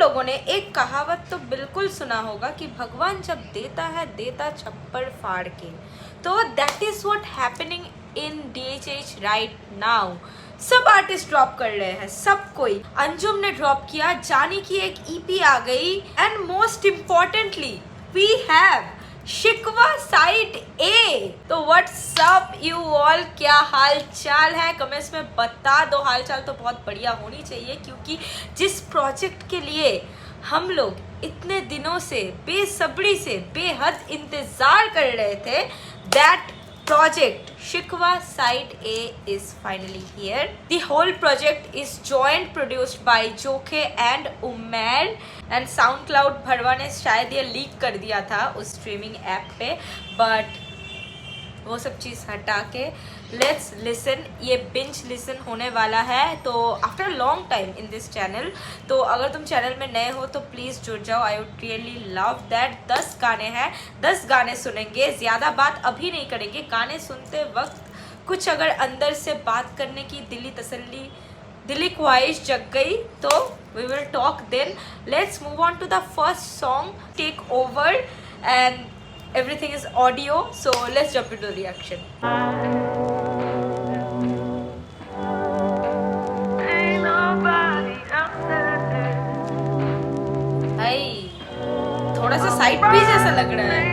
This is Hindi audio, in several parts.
लोगों ने एक कहावत तो बिल्कुल सुना होगा कि भगवान जब देता है देता छप्पर फाड़ के। तो that is what happening in DHH right now. सब आर्टिस्ट ड्रॉप कर रहे हैं, सब कोई। अंजुम ने ड्रॉप किया, जानी की एक EP आ गई, and most importantly we have शिकवा साइड A। तो व्हाट्सअप यू ऑल, क्या हाल चाल है? कमेंट्स में बता दो। हाल चाल तो बहुत बढ़िया होनी चाहिए, क्योंकि जिस प्रोजेक्ट के लिए हम लोग इतने दिनों से बेसब्री से बेहद इंतजार कर रहे थे, that project Shikwa Side A is finally here. The whole project is joint produced by Jokhe and Umair, and SoundCloud भरवा ने शायद ये लीक कर दिया था उस स्ट्रीमिंग ऐप पे, बट वो सब चीज़ हटा के लेट्स लिसन। ये बिंज लिसन होने वाला है, तो after long time in this channel. तो अगर तुम चैनल में नए हो तो प्लीज़ जुड़ जाओ, I would really love that. 10 गाने हैं, 10 गाने सुनेंगे, ज़्यादा बात अभी नहीं करेंगे। गाने सुनते वक्त कुछ अगर अंदर से बात करने की दिली तसल्ली, दिली ख्वाहिश जग गई तो we will talk then. Let's move on to the first song, take over, and everything is audio, so let's jump into the reaction. भाई थोड़ा सा साइड पीस जैसा लग रहा है।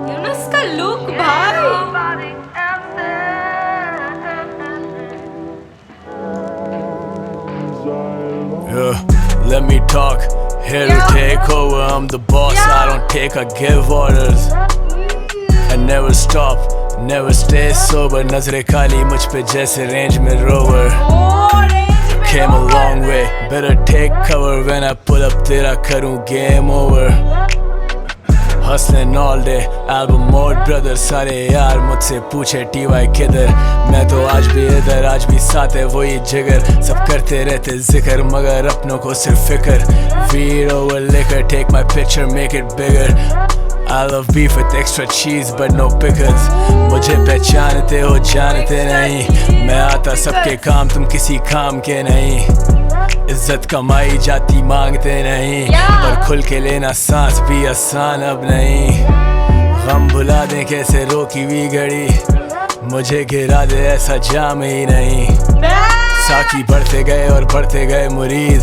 यूनुस का लुक भाई। Let me talk, here to take over, I'm the boss, I don't take, I give orders. I never stop, never stay sober, nazre kali मुझ पे जैसे range में rover. Came a long way, better take cover, when I pull up तेरा करूँ game over. Hustling all day, album mode brother, सारे यार मुझसे पूछे TY किधर। मैं तो आज भी इधर, आज भी साथ है वही जिगर। सब करते रहते जिक्र मगर अपनों को सिर्फ फिकर। Weed over liquor, take my picture, make it bigger. I love beef with extra cheese but no pickles. मुझे पहचानते हो जानते नहीं, मैं आता सबके काम तुम किसी काम के नहीं। इज्जत कमाई जाती मांगते नहीं, पर खुल के लेना सांस भी आसान अब नहीं। गम भुला दें कैसे रोकी हुई घड़ी, मुझे गिरा दे ऐसा जाम ही नहीं। साकी बढ़ते गए और बढ़ते गए मुरीद,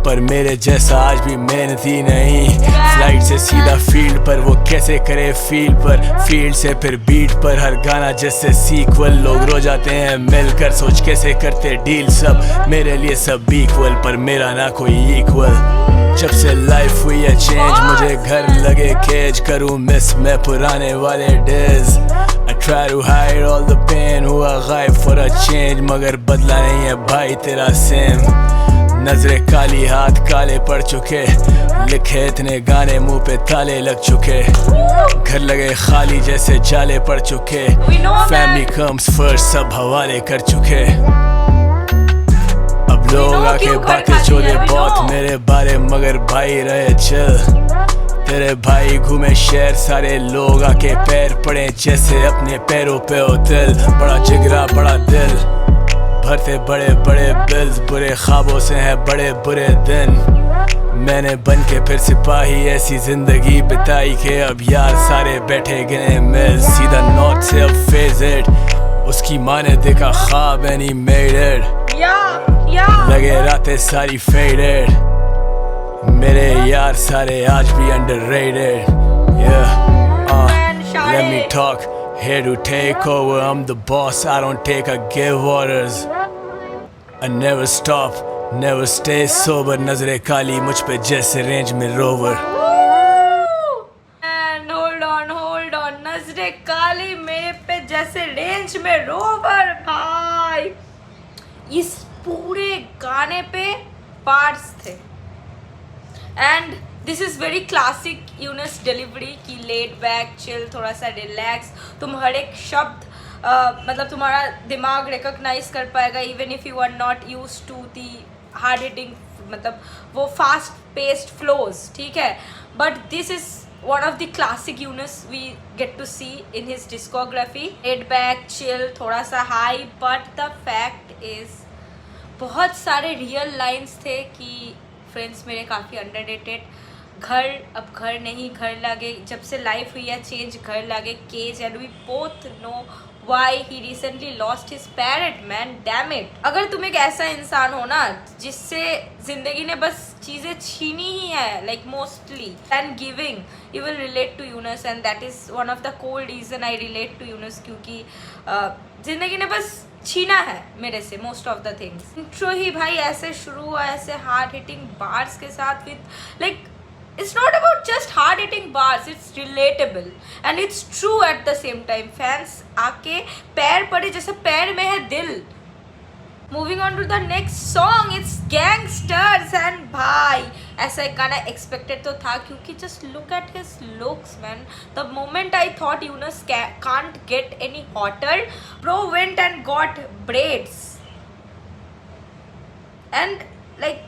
पर मेरे जैसा आज भी मेहनती नहीं। फ्लाइट से सीधा फील्ड पर, वो कैसे करे फील्ड पर, फील्ड से फिर बीट पर, हर गाना जैसे सीक्वल। लोग रो जाते हैं मिलकर, सोच कैसे करते डील सब, मेरे लिए सब इक्वल पर मेरा ना कोई इक्वल। जब से लाइफ हुई है चेंज, मुझे घर लगे केज, करूँ मिस मैं पुराने वाले days. I try to hide all the pain, हुआ गायब for a change, मगर बदला नहीं है भाई तेरा सेम। नजरें काली हाथ काले पड़ चुके, लिखे इतने गाने मुंह पे ताले लग चुके। घर लगे खाली जैसे जाले पड़ चुके, फैमिली कम्स फर्स्ट सब हवाले कर चुके। अब लोग आके बातें चोले बहुत मेरे बारे, मगर भाई रहे चिल। तेरे भाई घूमे शहर, सारे लोग आके पैर पड़े जैसे अपने पैरों पे हो दिल। बड़ा जिगरा बड़ा दिल, भरते बड़े बड़े बिल्स, बुरे ख्वाबों से हैं बड़े बुरे दिन। मैंने बन के फिर सिपाही ऐसी जिंदगी बिताई के अब यार सारे बैठे गिने मिल। सीधा नॉर्थ से अब फेज इट, उसकी माँ ने देखा ख्वाब एंड ही मेड इट। लगे रातें सारी फेडेड, मेरे यार सारे आज भी underrated. Let me talk, here to take over, I'm the boss, I don't take, I give orders. I never stop, never stay sober, नजरे काली मुझ पे जैसे रेंज में रोवर। And hold on, नजरे काली मेरे पे जैसे रेंज में रोवर। भाई इस पूरे गाने पे पार्ट्स थे, and this is very classic Yunus delivery की लेड बैक चिल, थोड़ा सा रिलैक्स। तुम हर एक शब्द मतलब तुम्हारा दिमाग रिकॉग्नाइज कर पाएगा, even if you are not use to the hard hitting, मतलब वो फास्ट पेस्ड फ्लोज, ठीक है। But this is one of the classic Yunus we get to see in his discography. Laid back, chill, थोड़ा सा high, but the fact is बहुत सारे रियल लाइंस थे कि फ्रेंड्स मेरे काफ़ी अंडररेटेड। घर, अब घर नहीं, घर लागे, जब से लाइफ हुई है चेंज, घर लागे केज, and we both know why he recently lost his parent, man, damn it. अगर तुम एक ऐसा इंसान हो ना जिससे जिंदगी ने बस चीज़ें छीनी ही है, like mostly and giving, you will relate to Yunus, and that is one of the core reason I relate to Yunus, क्योंकि जिंदगी ने बस छीना है मेरे से most of the things. Intro ही भाई ऐसे शुरू हुआ, ऐसे हार्ड हिटिंग बार्स के साथ, with like it's not about just hard hitting bars, it's relatable and it's true at the same time. Fans आके पैर पड़े जैसे पैर में है दिल। Moving on to the next song, it's Gangsters, and भाई ऐसा एक गाना expected तो था, क्योंकि just look at his looks, man. The moment I thought Yunus can't get any hotter, bro went and got braids and like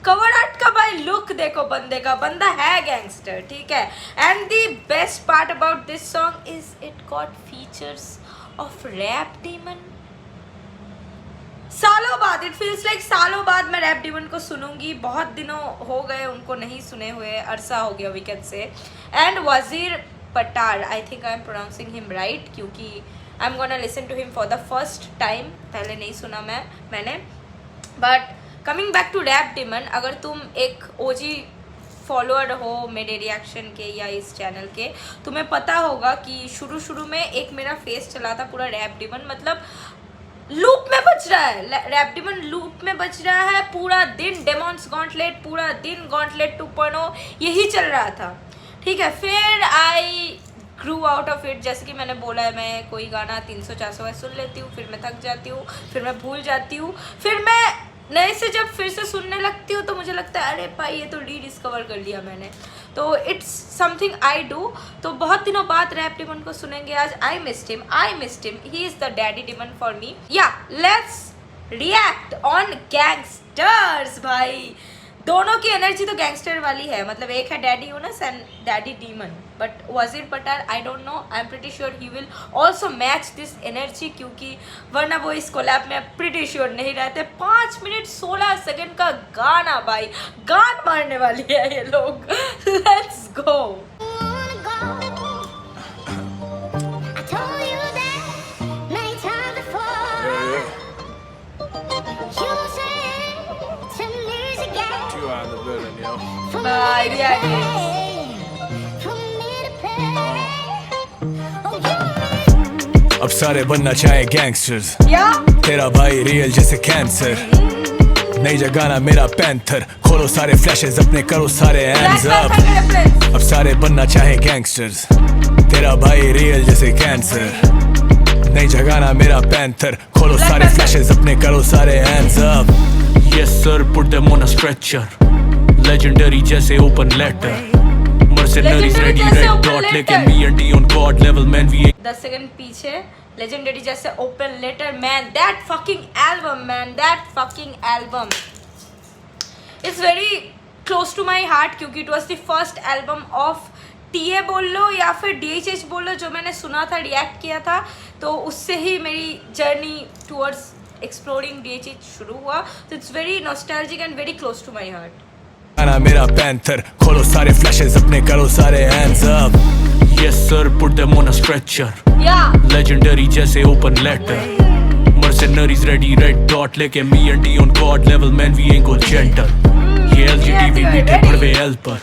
cover art का भाई लुक देखो बंदे का, बंदा है गैंगस्टर, ठीक है। And the best part about this song is it got features of Rap Demon. सालों बाद, इट फील्स लाइक सालों बाद मैं रैप डीमन को सुनूंगी। बहुत दिनों हो गए उनको नहीं सुने हुए, अरसा हो गया we can say. And Wazir Patar, I think I am pronouncing him right, क्योंकि I am gonna listen to him for the first time, पहले नहीं सुना मैंने। But coming back to Rap Demon, अगर तुम एक ओजी फॉलोअर हो मेरे रिएक्शन के या इस चैनल के, तुम्हें पता होगा कि शुरू में एक मेरा फेस चला था पूरा रैप डीमन, मतलब लूप में बज रहा है, रैप डीमन लूप में बज रहा है पूरा दिन, डेमॉन्स गॉन्टलेट पूरा दिन, गॉन्टलेट 2.0 यही चल रहा था, ठीक है। फिर आई ग्रू आउट ऑफ इट, जैसे कि मैंने बोला है, मैं कोई गाना 300-400 बार सुन लेती हूँ, फिर मैं थक जाती हूँ, फिर मैं भूल जाती हूँ, फिर मैं नए से जब फिर से सुनने लगती हूँ तो मुझे लगता है अरे भाई ये तो रीडिस्कवर कर लिया मैंने, तो इट्स समथिंग आई डू। तो बहुत दिनों बाद रैप डीमन को सुनेंगे आज। I missed him, he is the daddy demon for me. या लेट्स रिएक्ट ऑन गैंगस्टर्स। भाई दोनों की एनर्जी तो गैंगस्टर वाली है, मतलब एक है daddy Yunus and daddy demon, but Wazir Patar I don't know, I am pretty sure he will also match this energy, क्योंकि वरना वो इस कोलैब में प्रीटी श्योर नहीं रहते। 5 मिनट 16 सेकंड का गाना भाई, गान मारने वाली है ये लोग। Let's go. अब सारे बनना चाहे गैंगस्टर्स, तेरा भाई रियल जैसे कैंसर, नहीं जगाना मेरा पैंथर, खोलो सारे फ्लैशेस अपने, करो सारे हैंड्स अप। अब सारे बनना चाहे गैंगस्टर्स, तेरा भाई रियल जैसे कैंसर, नहीं जगाना मेरा पैंथर, खोलो सारे फ्लैशेस अपने, करो सारे hands up. Yes sir, put them on a stretcher, legendary जैसे open letter, mercenaries ready red dot, लेकिन B&D on god level man we 10 second पीछे, legendary जैसे open letter, man that fucking album, man that fucking album is very close to my heart, क्योंकि it was the first album of TA बोल लो या फिर DHH बोल लो जो मैंने सुना था, रिएक्ट किया था, तो उससे ही मेरी जर्नी टूवर्ड्स एक्सप्लोरिंग DHH शुरू हुआ। तो it's very nostalgic and very close to my heart. गाना मेरा पैंथर, खोलो सारे फ्लैशेस अपने, करो सारे hands up. Yes sir, put them on a stretcher, legendary जैसे open letter, mercenaries ready red dot, लेके B&D on god level man we ain't go gentle, ये LGTV मीठे भरवे L पर,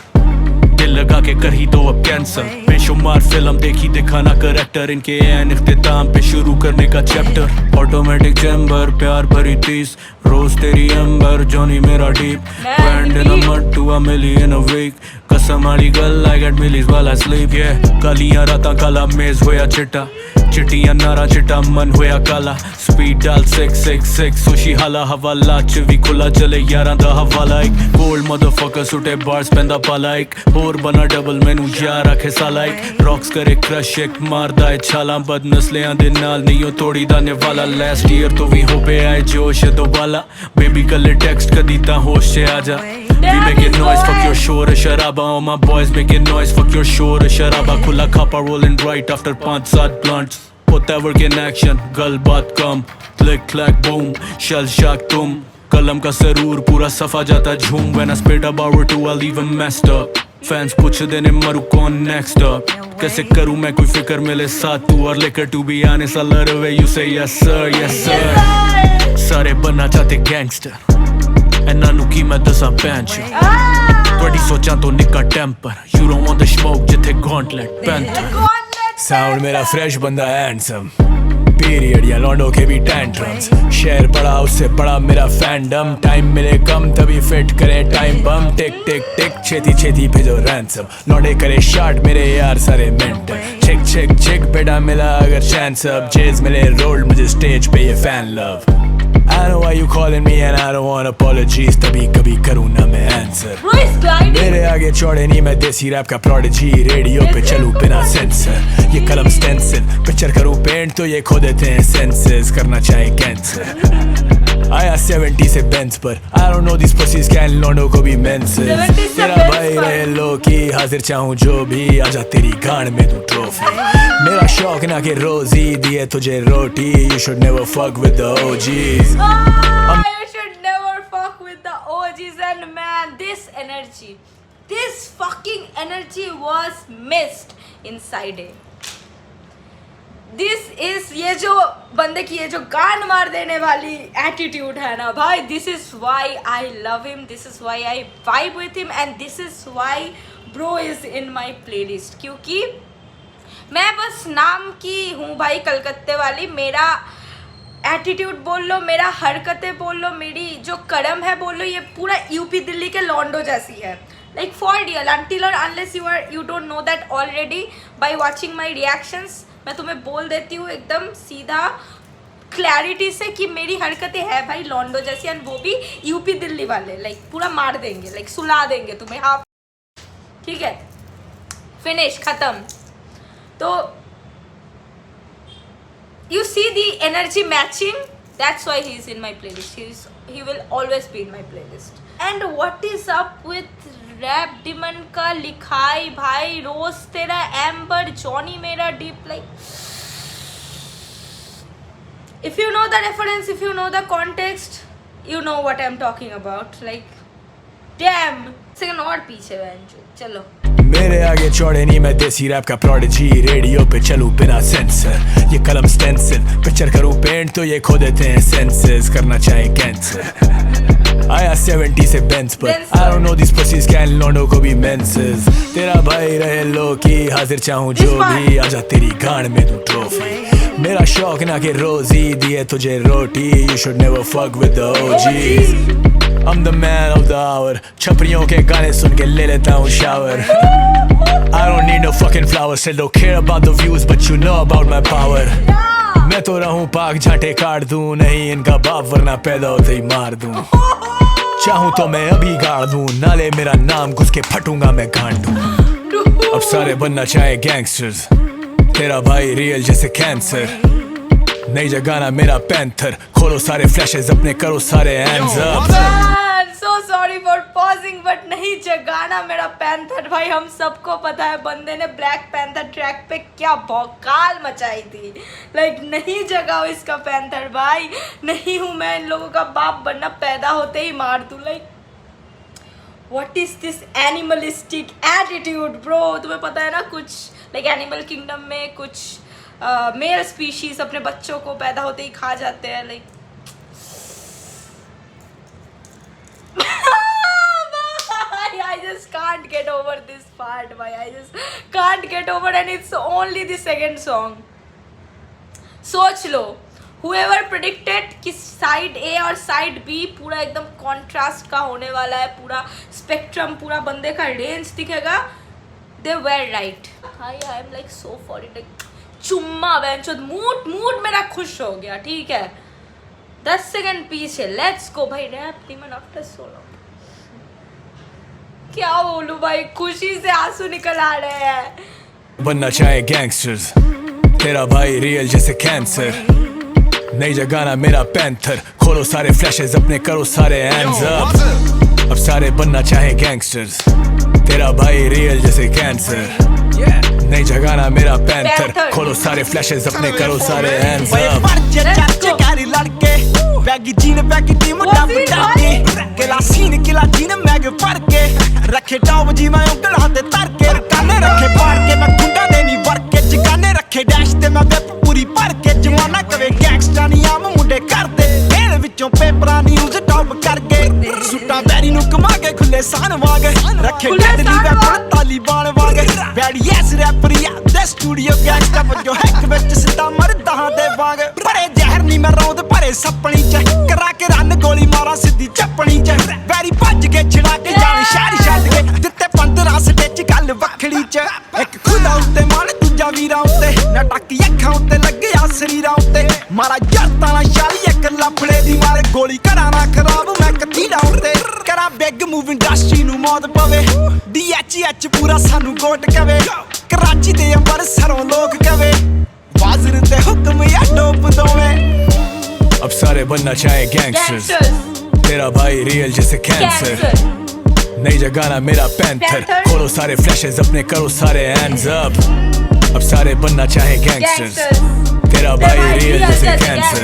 दिल लगा के कर ही दो अब कैंसल, बेशुमार फिल्म देखी दिखाना करेक्टर, इनके एन इख्तिताम पे शुरू करने का चैप्टर, ऑटोमेटिक चैम्बर प्यार भरी 30, रोज तेरी एम्बर जॉनी मेरा Depp, brand in a mud to a million a week, कसम वाली गल I get millies while I sleep, yeah कालियां रातां काला मेज होया चिट्टा, चिट्टियां नारा चिट्टा मन होया काला, स्पीड डाल 666 सुशी हाला, हवाला च भी खुला चले 11 दा हवाला, एक गोल्ड मदरफकर सुटे बार्स पैंदा पाला, एक होर बना डबल मैनू यार आखे साला, एक रॉक्स करे क्रश एक मारदा है छाला, बद नस्लियां दे नाल नहीं हो तोड़ी दाने वाला, लास्ट ईयर तो भी हो पे आए जोश दोबाला, बेबी कल टेक्स्ट कदी ता होश से आजा, we making noise fuck your shore sharaba, all my boys making noise fuck your shore sharaba, खुला खापा rolling right after 5-7 blunts, put that work in action. गल बात कम, click clack boom, shell shock तुम. कलम का सरूर पूरा सफा जाता झूम. When I spit about it too, I'll leave him messed up. Fans पूछते ने मरू कौन next up. कैसे करूँ मैं कोई फिक्र मिले साथ तू और लेकर to be honest I love the way you say yes sir, yes sir. सारे बनना चाहते gangster. ਇਹਨਾਂ ਨੂੰ ਕੀ ਮੈਂ ਦੱਸਾਂ ਪੈਂਚ. ਤੁਹਾਡੀ ਸੋਚਾਂ ਤੋਂ ਨਿੱਕਾ temper. You don't want the smoke ਜਿੱਥੇ gauntlet panther. Sound मेरा fresh बंदा handsome. Period या लॉन्डो के भी tantrums. शेयर बड़ा उससे बड़ा मेरा फैंडम. टाइम मिले कम तभी फिट करें टाइम बम. टिक टिक टिक छेती छेती भेजो रैंसम. लौंडे करे शॉट मेरे यार सारे मेंटल. चिक चिक चिक बेटा मिला अगर चांस अब. जेज मिले रोल मुझे स्टेज पे ये fan love. I know why you calling me and I don't want apologies. तभी कभी करूँ ना मैं आंसर. मेरे आगे चौड़े नहीं मैं देसी रैप का प्रोडिजी. रेडियो पे चलूँ बिना सेंसर. ये कलम स्टेंसिल पिक्चर करूँ पेंट तो ये खो देते हैं सेंसेस. करना चाहे कैंसर. आया 70 से बेंच पर. I don't know these pussies can लौंडो को भी मेंसेस. तेरा भाई रहे लो की हाजिर चाहूँ जो भी. आजा तेरी गांड में दूँ ट्रॉफी. मेरा शौक ना कि रोजी दिए तुझे रोटी. You should never fuck with the OGs. You should never fuck with the OGs. And man, this fucking energy was missed inside it. This is ये जो बंदे की ये जो गान मार देने वाली एटीट्यूड है ना भाई. This is why I love him. This is why I vibe with him. And this is why bro is in my playlist. क्योंकि मैं बस नाम की हूँ भाई कलकत्ते वाली. मेरा एटीट्यूड बोल लो, मेरा हरकतें बोल लो, मेरी जो कर्म है बोल लो, ये पूरा यूपी दिल्ली के लॉन्डो जैसी है. Like for real until or unless you don't know that already by watching my reactions. मैं तुम्हें बोल देती हूँ एकदम सीधा क्लैरिटी से कि मेरी हरकतें है भाई लॉन्डो जैसी. एंड वो भी यूपी दिल्ली वाले. लाइक पूरा मार देंगे, लाइक सुला देंगे तुम्हें. हाँ ठीक है, फिनिश खत्म. तो you see the energy matching. That's why he is in my playlist. He will always be in my playlist. And what is up with Rap Demon का लिखाई भाई. रोज तेरा एम्बर, जॉनी मेरा Depp. Like if you know the reference, if you know the context, you know what I'm talking about. Like damn. Second और पीछे बहन. चलो मेरे आगे चौड़े नहीं मैं देसी रैप का प्रोडिजी. रेडियो पे चलूँ बिना सेंसर. ये कलम स्टेंसिल पिक्चर करूँ पेंट तो ये खो देते हैं सेंसेस. करना चाहे कैंसर. आया 70 से बेंच पर. I don't know these pussies can लौंडो को भी मेंसेस. तेरा भाई रहे लो की हाजिर चाहूँ जो भी. आजा तेरी गांड में दूँ ट्रॉफी. मेरा शौक ना कि रोजी दिए तुझे रोटी. You should never fuck with the OGs. I'm the man of the hour. छपरियों के गाने सुन के ले लेता हूँ shower. I don't need no fucking flowers. Still don't care about the views but you know about my power. मैं तो रहूँ पाक झाटे काट दूँ. नहीं इनका बाप वरना पैदा होते ही मार दूँ. चाहूँ तो मैं अभी गाड़ दूँ. नाले मेरा नाम घुस के फटूंगा मैं गांड दूँ. अब सारे बनना चाहे गैंगस्टर्स. तेरा भाई रियल जैसे कैंसर. नई जगाना मेरा पैंथर. खोलो सारे फ्लैशेस अपने करो सारे hands up. so sorry for pausing but नहीं जगाना मेरा पैंथर. भाई हम सबको पता है बंदे ने ब्लैक पैंथर ट्रैक पे क्या भौकाल मचाई थी. लाइक नहीं जगाओ इसका पैंथर भाई. नहीं हूँ मैं इन लोगों का बाप बनना. पैदा होते ही मार दूँ. Like what is this animalistic attitude bro. तुम्हें पता है ना कुछ लाइक एनिमल किंगडम में कुछ मेल स्पीशीज अपने बच्चों को पैदा होते ही खा जाते हैं. Like I just can't get over this part bhai. I just can't get over. And it's only the second song. सोच लो whoever predicted कि साइड ए और साइड बी पूरा एकदम कॉन्ट्रास्ट का होने वाला है. पूरा स्पेक्ट्रम पूरा बंदे का रेंज दिखेगा. they were right. I am like so for it. चुम्मा बेंचोद. मूड मेरा खुश हो गया. ठीक है 10 सेकंड पीछे. लेट्स गो भाई. Rap Demon after so long. क्या बोलूं भाई, खुशी से आंसू निकल आ रहे हैं. बनना चाहे गैंगस्टर्स. तेरा भाई रियल जैसे कैंसर. नई जगाना मेरा पैंथर. खोलो सारे फ्लैशेस अपने करो सारे हैंड्स अप. अब सारे बनना चाहे गैंगस्टर्स. तेरा भाई रियल जैसे कैंसर, नहीं जगाना मेरा पैंथर, खोलो सारे फ्लैशेस अपने, करो सारे हैंड्स अप। लड़के बैगी जीन बैगी टी मुंडा बुटाके केला सीन केला जीन मैग भर के रखे टॉप जी मैं उंगलां ते तर के काने रखे पार के मैं गुंडा देनी वर के जगाने रखे डैश ते मैं वेब पूरी भर के जमाना कवे गैंगस्टर नी आम मुंडे करदे ਇਹਦੇ ਵਿੱਚੋਂ ਪੇਪਰਾਂ ਨਿਊਜ਼ ਟੌਪ ਕਰਕੇ ਸੁੱਟਾਂ ਬੈਰੀ ਨੂੰ ਕਮਾ ਕੇ ਖੁੱਲੇ ਸਾਨ ਵਾਂਗ ਰੱਖੇ ਡੈਡਲੀ ਵੈਪਨ ਤਾਲੀਬਾਨ ਵਾਂਗ ਬੈਡੀ ਐਸ ਰੈਪਰੀਆ ਦੇ ਸਟੂਡੀਓ ਗੈਂਗਸਟਰ ਵਜੋਂ ਹੈਕ ਵਿੱਚ ਸਿੱਧਾ ਮਰਦਾਂ ਦੇ ਵਾਂਗ ਭਰੇ ਜ਼ਹਿਰ ਨਹੀਂ ਮੈਂ ਰੌਂਦ ਭਰੇ ਸੱਪਣੀ ਚ ਕਰਾ ਕੇ ਰਨ ਗੋਲੀ ਮਾਰਾਂ ਸਿੱਧੀ ਚੱਪਣੀ ਚ ਬੈਰੀ ਭੱਜ ਕੇ ਛੜਾ ਕੇ ਜਾਣ ਸ਼ਹਿਰ ਛੱਡ ਕੇ ਦਿੱਤੇ 15 ਸਟੇਚ ਗੱਲ ਵੱਖੜੀ ਚ ਇੱਕ ਖੁਦਾ ਉੱਤੇ ਮਨ ਦੂਜਾ ਵੀਰਾਂ ਉੱਤੇ ਨਾ ਟੱਕੀ ਅੱਖਾਂ ਉੱਤੇ ਲੱਗਿਆ ਸਰੀਰਾਂ ਉੱਤੇ ਮਾਰਾ ਜੱਟਾਂ ਨਾਲ ਸ਼ਾਲੀ ਇੱਕ ਲਫੜੇ ਦੀ ਮਾਰੇ ਗੋਲੀ ਕਰਾਂ ਨਾ ਖਰਾਬ ਮੈਂ ਕਤੀੜਾ ਉੱਤੇ ਕਰਾਂ ਬਿੱਗ ਮੂਵ ਇੰਡਸਟਰੀ ਨੂੰ ਮੌਤ ਪਵੇ DHH ਪੂਰਾ ਸਾਨੂੰ ਗੋਟ ਕਵੇ ਕਰਾਚੀ ਦੇ ਅੰਬਰਸਰੋਂ ਲੋਕ ਕਵੇ ਵਾਜ਼ਰ ਤੇ ਹੁਕਮ या डोप दोवे अब सारे बनना चाहे गैंगस्टर्स, तेरा भाई रियल जैसे कैंसर, नहीं जगाना मेरा पैंथर, खोलो सारे फ्लैशेस अपने, करो सारे हैंड्स अप। अब सारे बनना चाहे गैंगस्टर्स, तेरा भाई रियल जैसे कैंसर,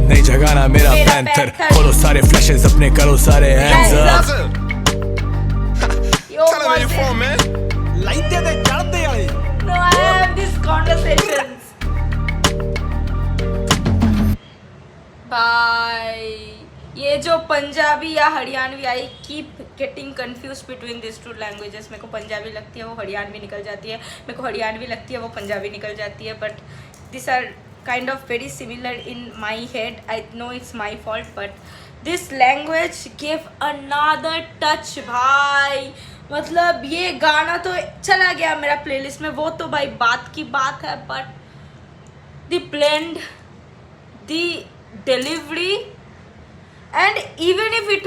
नहीं जगाना मेरा पैंथर, खोलो सारे फ्लैशेस अपने, करो सारे hands up. Tell me where you from, man. लाइटे दे चढ़दे वाले No, I have these conversations. भाई ये जो पंजाबी या Haryanvi, I keep getting confuse between this to languages. मेरे को पंजाबी लगती है वो हरियाणवी निकल जाती है, मेरे को हरियाणवी लगती है वो पंजाबी निकल जाती है, but this are kind of very similar in my head. I know it's my fault, but this language give another touch भाई। मतलब ये गाना तो चला गया मेरा प्लेलिस्ट में, वो तो भाई बात की बात है, but the blend, the delivery, and even if it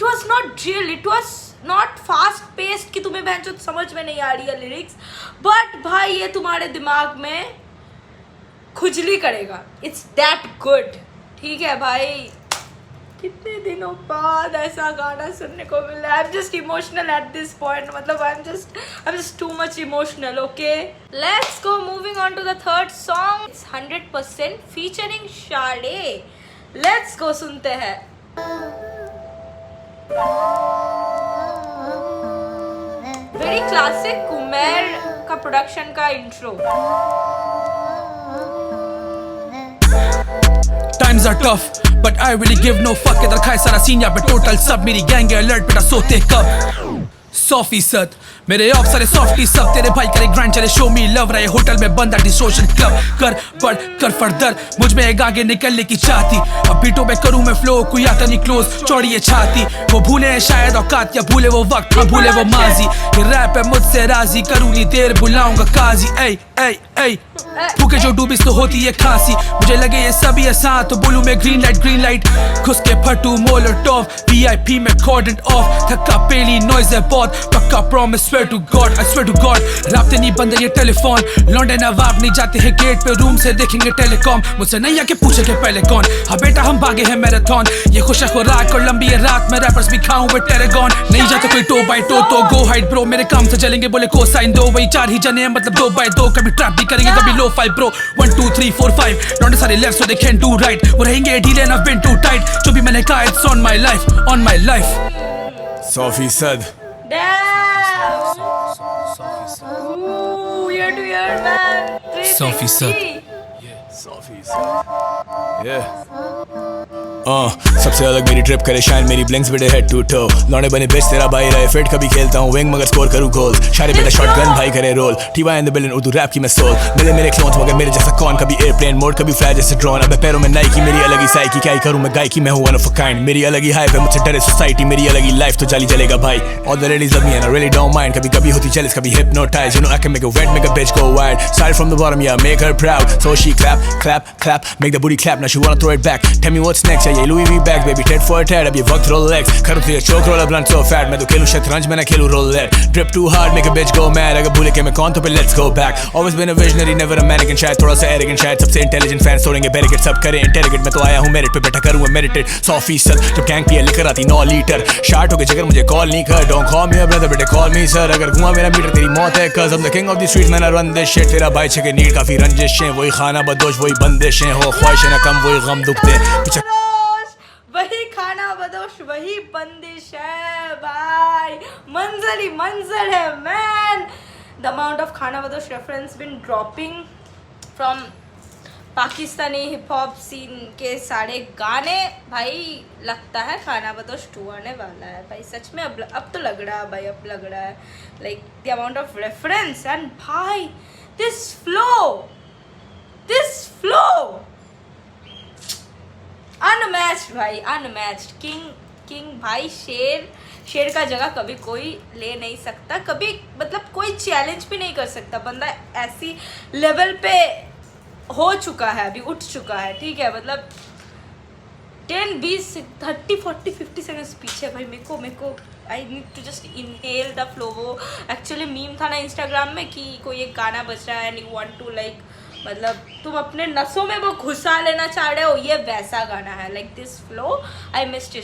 was not drill, it was not fast paced कि तुम्हें बहन चो समझ में नहीं आ रही है लिरिक्स, बट भाई ये तुम्हारे दिमाग में खुजली करेगा। It's that good. ठीक है भाई, कितने दिनों बाद ऐसा गाना सुनने को मिला। I am just emotional at this point, मतलब I am just too much emotional. Okay, let's go moving on to the third song. It's 100% featuring Shaadey. Let's go सुनते हैं। वेरी क्लासिक कुमेर का प्रोडक्शन का intro. Times are tough, but I really give no fuck. इधर खाए सारा सीन यहाँ पे टोटल सब, मेरी गैंग है अलर्ट, बेटा सोते कब 100%। मेरे ऑफ सारे सॉफ्टी सब, तेरे भाई करे ग्रांड चले शो मी लव रहे होटल में बंद एट सोशल क्लब। कर बढ़ कर फर्दर, मुझ में एक आगे निकलने की चाहती, अब बीटों पे करूँ मैं फ्लो, कोई आता नहीं क्लोज, चौड़ी है छाती। वो भूले हैं शायद औकात, या भूले वो वक्त, हाँ भूले वो माजी। ये रैप है मुझसे राजी, करूँ नहीं देर बुलाऊंगा काजी। ऐ ऐ ऐ भूखे जो डूबिस तो होती है खांसी, मुझे लगे ये सभी आसान तो बोलूं मैं ग्रीन लाइट। घुस के फटू मोलोटोव, VIP में कॉर्डन ऑफ, थका पेली नॉइज है बहुत, पक्का प्रॉमिस स्वेयर टू गॉड। राब्ते नहीं बंद ये टेलीफोन, लौंडे नवाब नहीं जाते हैं गेट पे, रूम से देखेंगे टेलीकॉम, मुझसे नहीं आके पूछेंगे पहले कौन। हाँ बेटा हम भागे हैं मैराथन, ये खुश खुराक और लंबी है रात में, रैपर्स भी खाऊं वे टेरेगॉन। नहीं जाते कोई टो बाई टो, तो गो हाइड ब्रो, मेरे काम से चलेंगे बोले को साइन दो, वही 4 ही जने हैं मतलब 2 बाई 2, कभी ट्रैप भी करेंगे कभी लो 5 ब्रो। 1 2 3 4 5 लौंडे सारे left so they can do right, वो रहेंगे ढीले ना बिन टू टाइट, जो भी मैंने कहा it's on my life 100%। Ooh, ear to ear, man. 360. 100%। सबसे अलग मेरी ट्रिप करे शाइन, मेरी ब्लिंक्स बेटे हेड टू टो, लौंडे बने बेच तेरा भाई रहे फिट, कभी खेलता हूँ विंग मगर स्कोर करूँ गोल्स, शारे बेटा शॉटगन भाई करे roll, TY in the building Urdu rap की मैं सोल, मेरे क्लोन्स मगर मेरे जैसा कौन, कभी एयरप्लेन मोड कभी फ्लाई जैसे ड्रोन, अब पैरों में नाइकी, मेरी अलग ही साइकी, क्या ही करूँ मैं गायकी, मैं हूँ वन ऑफ अ काइंड, मेरी अलग ही हाइप है, मुझसे डरे सोसाइटी, मेरी अलग ही लाइफ तो जाली जलेगा भाई, all the ladies love me and I really don't mind, कभी होती jealous, कभी hypnotized, you know I can make a wet, make a bitch go wild, started from the bottom, yeah, make her proud, so she clap, make the booty clap, now she wanna throw it back, tell me what's next, चाहिए Louis V bag baby tit for tat अब ये वक्त रोलेक्स खरीद ये choke roll blunt so fat मैं तो खेलूं शतरंज मैं ना खेलूं roulette drip too hard make a bitch go mad अगर भूले के मैं कौन तो पे let's go back always been a visionary never a mannequin शायद थोड़ा सा एरोगेंट शायद सबसे इंटेलिजेंट फैंस तोड़ेंगे बैरिकेड सब करें इंटेलिजेंट मैं तो आया हूं मेरिट पे बैठा करूंगा मेरिटेड 100% जब गैंग पिया लेकर आती 9 लीटर शार्ट होके जगह मुझे कॉल नहीं कर don't call me a brother बेटे कॉल मी सर अगर घुमा मेरा मीटर तेरी मौत है cuz I'm the king of the streets man I run this shit तेरा भाई छके नीड काफी रंजिशें वही खाना बदोश वही बंदिशें हो ख्वाहिशें ना कम वही गम दुखते पीछे वही खाना बदोश वही बंदिश है भाई मंजर ही मंजर है मैन द अमाउंट ऑफ खाना बदोश reference been dropping from Pakistani hip hop scene के सारे गाने भाई लगता है खाना बदोश 2 आने वाला है भाई सच में अब तो लग रहा है भाई अब लग रहा है like the amount of reference and भाई दिस फ्लो अनमैच्ड भाई अनमैच्ड किंग भाई शेर का जगह कभी कोई ले नहीं सकता कभी मतलब कोई चैलेंज भी नहीं कर सकता बंदा ऐसी लेवल पे हो चुका है अभी उठ चुका है ठीक है मतलब 10 20 30 40 50 सेकंड्स पीछे भाई मेरे को I need to just inhale the flow वो एक्चुअली मीम था ना इंस्टाग्राम में कि कोई एक गाना बज रहा है and you want to like मतलब तुम अपने नसों में वो घुसा लेना चाह रहे हो ये वैसा गाना है like this flow I missed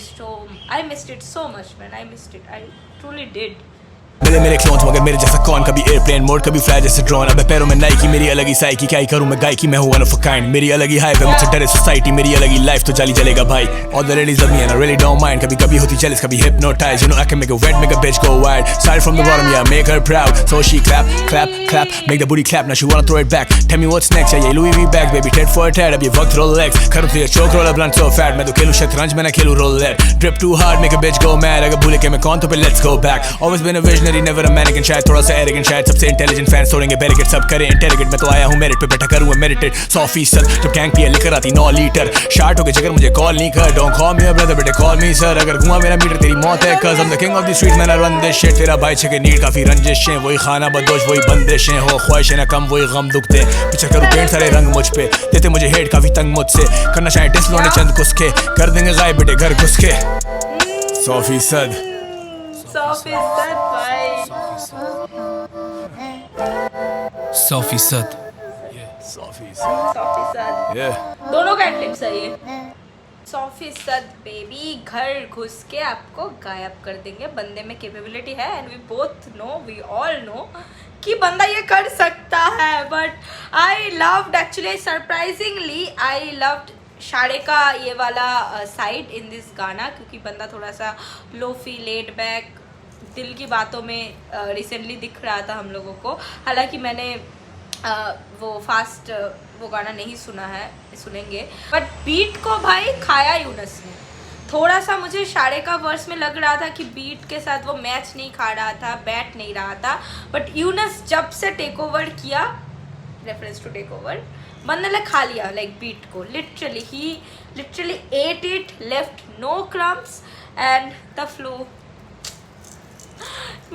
it so much man I truly did मेरे क्लोन्स मगर मेरे जैसा कौन कभी एयरप्लेन मोड कभी फ्लाई जैसे ड्रोन अब पैरों में नाइकी मेरी अलग ही साइकी क्या ही करूं मैं गायकी मैं हूं वन ऑफ अ काइंड मेरी अलग ही हाइप है मुझसे डरे सोसाइटी मेरी अलग ही लाइफ तो जाली जलेगा भाई all the ladies love me and I really don't mind कभी होती jealous कभी hypnotized you know I can make a wet make a bitch go wild started from the bottom yeah make her proud so she clap make the booty clap now she wanna throw it back tell me what's next yeah Louis V bag baby ted for ted अब ये वक्त Rolex खरीद ये choke role blunt so fat मैं तो खेलूं शतरंज मैं ना खेलूं roulette drip too hard make a bitch go mad अगर भूले के मैं कौन तो पे let's go back always been a visionary never a mannequin शायद थोड़ा सा एरोगेंट शायद सबसे इंटेलिजेंट फैंस तोड़ेंगे बैरिकेड सब करें इंटेलिजेंट मैं तो आया हूं मेरिट पे बैठा करूंगा मेरिटेड 100% जब गैंग पिया लेकर आती 9 लीटर शार्ट होके जगह मुझे कॉल नहीं कर don't call me a brother बेटे कॉल मी सर अगर घुमा मेरा मीटर तेरी मौत है cuz I'm the king of the streets man I run this shit तेरा भाई छके नीड काफी रंजिशें वही खाना बदोश वही बंदिशें हो ख्वाहिशें ना कम वही गम दुखते पीछे करूं पेंट सारे रंग मुझ पे देते मुझे हेट काफी तंग मुझसे करना चाहे डिस लोने चंद कुसके कर देंगे गायब बेटे घर घुस के 100% भाई 100% दोनों का क्लिप सही है 100% बेबी घर घुस के आपको गायब कर देंगे बंदे में कैपेबिलिटी है and we both know we all know कि बंदा ये कर सकता है but I loved actually surprisingly I loved Shaadey का ये वाला साइड इन दिस गाना क्योंकि बंदा थोड़ा सा लोफी लेड बैक दिल की बातों में रिसेंटली दिख रहा था हम लोगों को हालांकि मैंने वो फास्ट वो गाना नहीं सुना है सुनेंगे बट बीट को भाई खाया यूनस ने थोड़ा सा मुझे शाड़े का वर्स में लग रहा था कि बीट के साथ वो मैच नहीं खा रहा था बैठ नहीं रहा था बट यूनस जब से टेक ओवर किया रेफरेंस टू टेक ओवर बंदे ने खा लिया लाइक बीट को literally ate it left no crumbs and the flow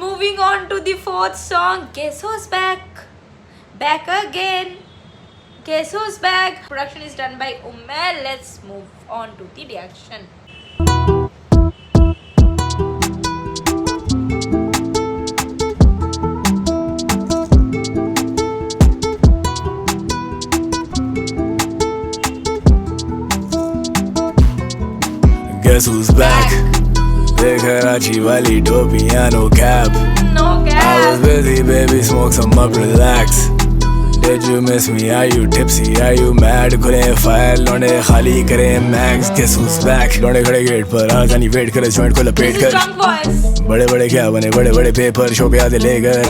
moving on to the 4th song guess who's back again guess who's back production is done by Umair let's move on to the reaction guess who's back the Karachi wali topiya no cap I was busy baby smoke some up relax did you miss me are you tipsy are you mad khule fire lone khali kare max guess who's back lone khade gate par aajani wait kare joint ko lapet kar bade bade kya bane bade paper show pe aade legar